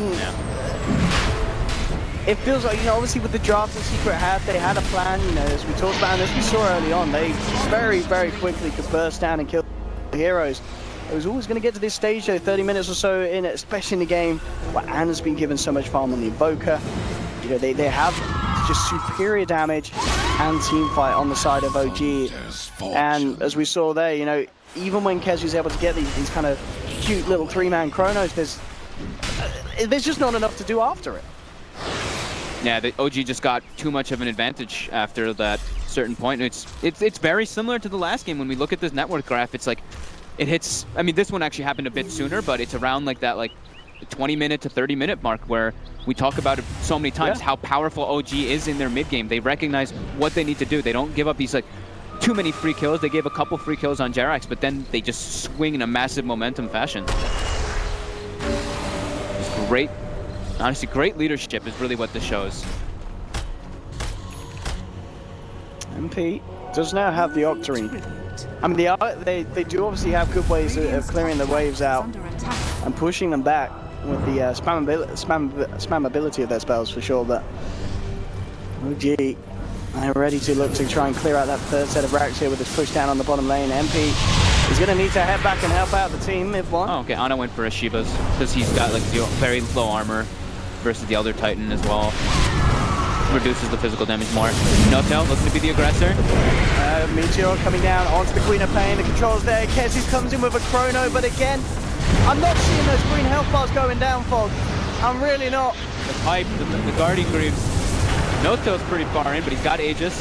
Speaker 6: it feels like, you know, obviously with the draft that Secret had, they had a plan, you know, as we talked about and as we saw early on, they very, very quickly could burst down and kill the heroes. It was always going to get to this stage though, 30 minutes or so in it, especially in the game where Anna's been given so much farm on the Invoker. You know, they have just superior damage and team fight on the side of OG. And as we saw there, you know, even when Kezu's able to get these kind of cute little three-man chronos, there's just not enough to do after it.
Speaker 7: Yeah, the OG just got too much of an advantage after that certain point. It's very similar to the last game. When we look at this network graph, it's like it hits. I mean, this one actually happened a bit sooner, but it's around like that 20-minute to 30-minute mark where we talk about it so many times how powerful OG is in their mid game. They recognize what they need to do. They don't give up these too many free kills. They gave a couple free kills on Jerax, but then they just swing in a massive momentum fashion. It's great. Honestly, great leadership is really what this shows.
Speaker 6: MP does now have the Octarine. I mean, they do obviously have good ways of clearing the waves out and pushing them back with the spammability of their spells for sure, but OG, they're ready to look to try and clear out that third set of racks here with this push down on the bottom lane. MP is going to need to head back and help out the team if one.
Speaker 7: Oh, okay, Ana went for a Shiva's because he's got very low armor versus the Elder Titan as well. Reduces the physical damage more. No-Tail looking to be the aggressor.
Speaker 6: Meteor coming down onto the Queen of Pain. The controls there. Kezu comes in with a chrono, but again, I'm not seeing those green health bars going down, Fog. I'm really not.
Speaker 7: The pipe, the Guardian Greaves. No-Tail's pretty far in, but he's got Aegis.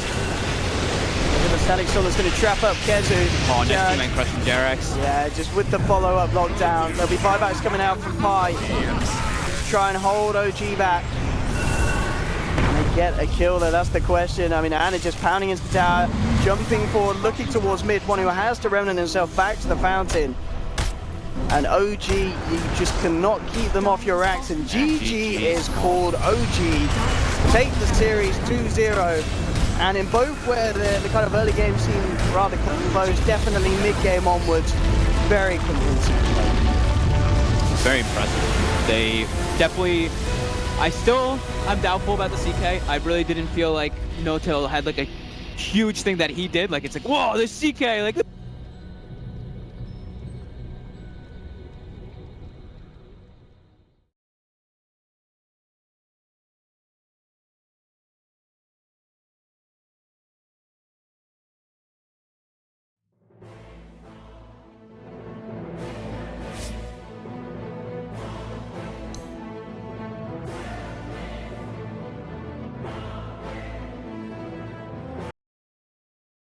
Speaker 6: The Static Storm is going to trap up Kezu.
Speaker 7: Oh, next two man crushing Jerax.
Speaker 6: Yeah, just with the follow-up lockdown. There'll be buybacks coming out from Pi. Try and hold OG back. Can they get a kill there? That's the question. I mean, Ana just pounding into the tower, jumping forward, looking towards mid, one who has to remnant himself back to the fountain. And OG, you just cannot keep them off your racks, and GG is called. OG take the series 2-0. And in both where the kind of early game seemed rather close, definitely mid-game onwards, very convincing.
Speaker 7: Very impressive. They definitely, I'm doubtful about the CK. I really didn't feel like No-Tail had a huge thing that he did. It's whoa, this CK,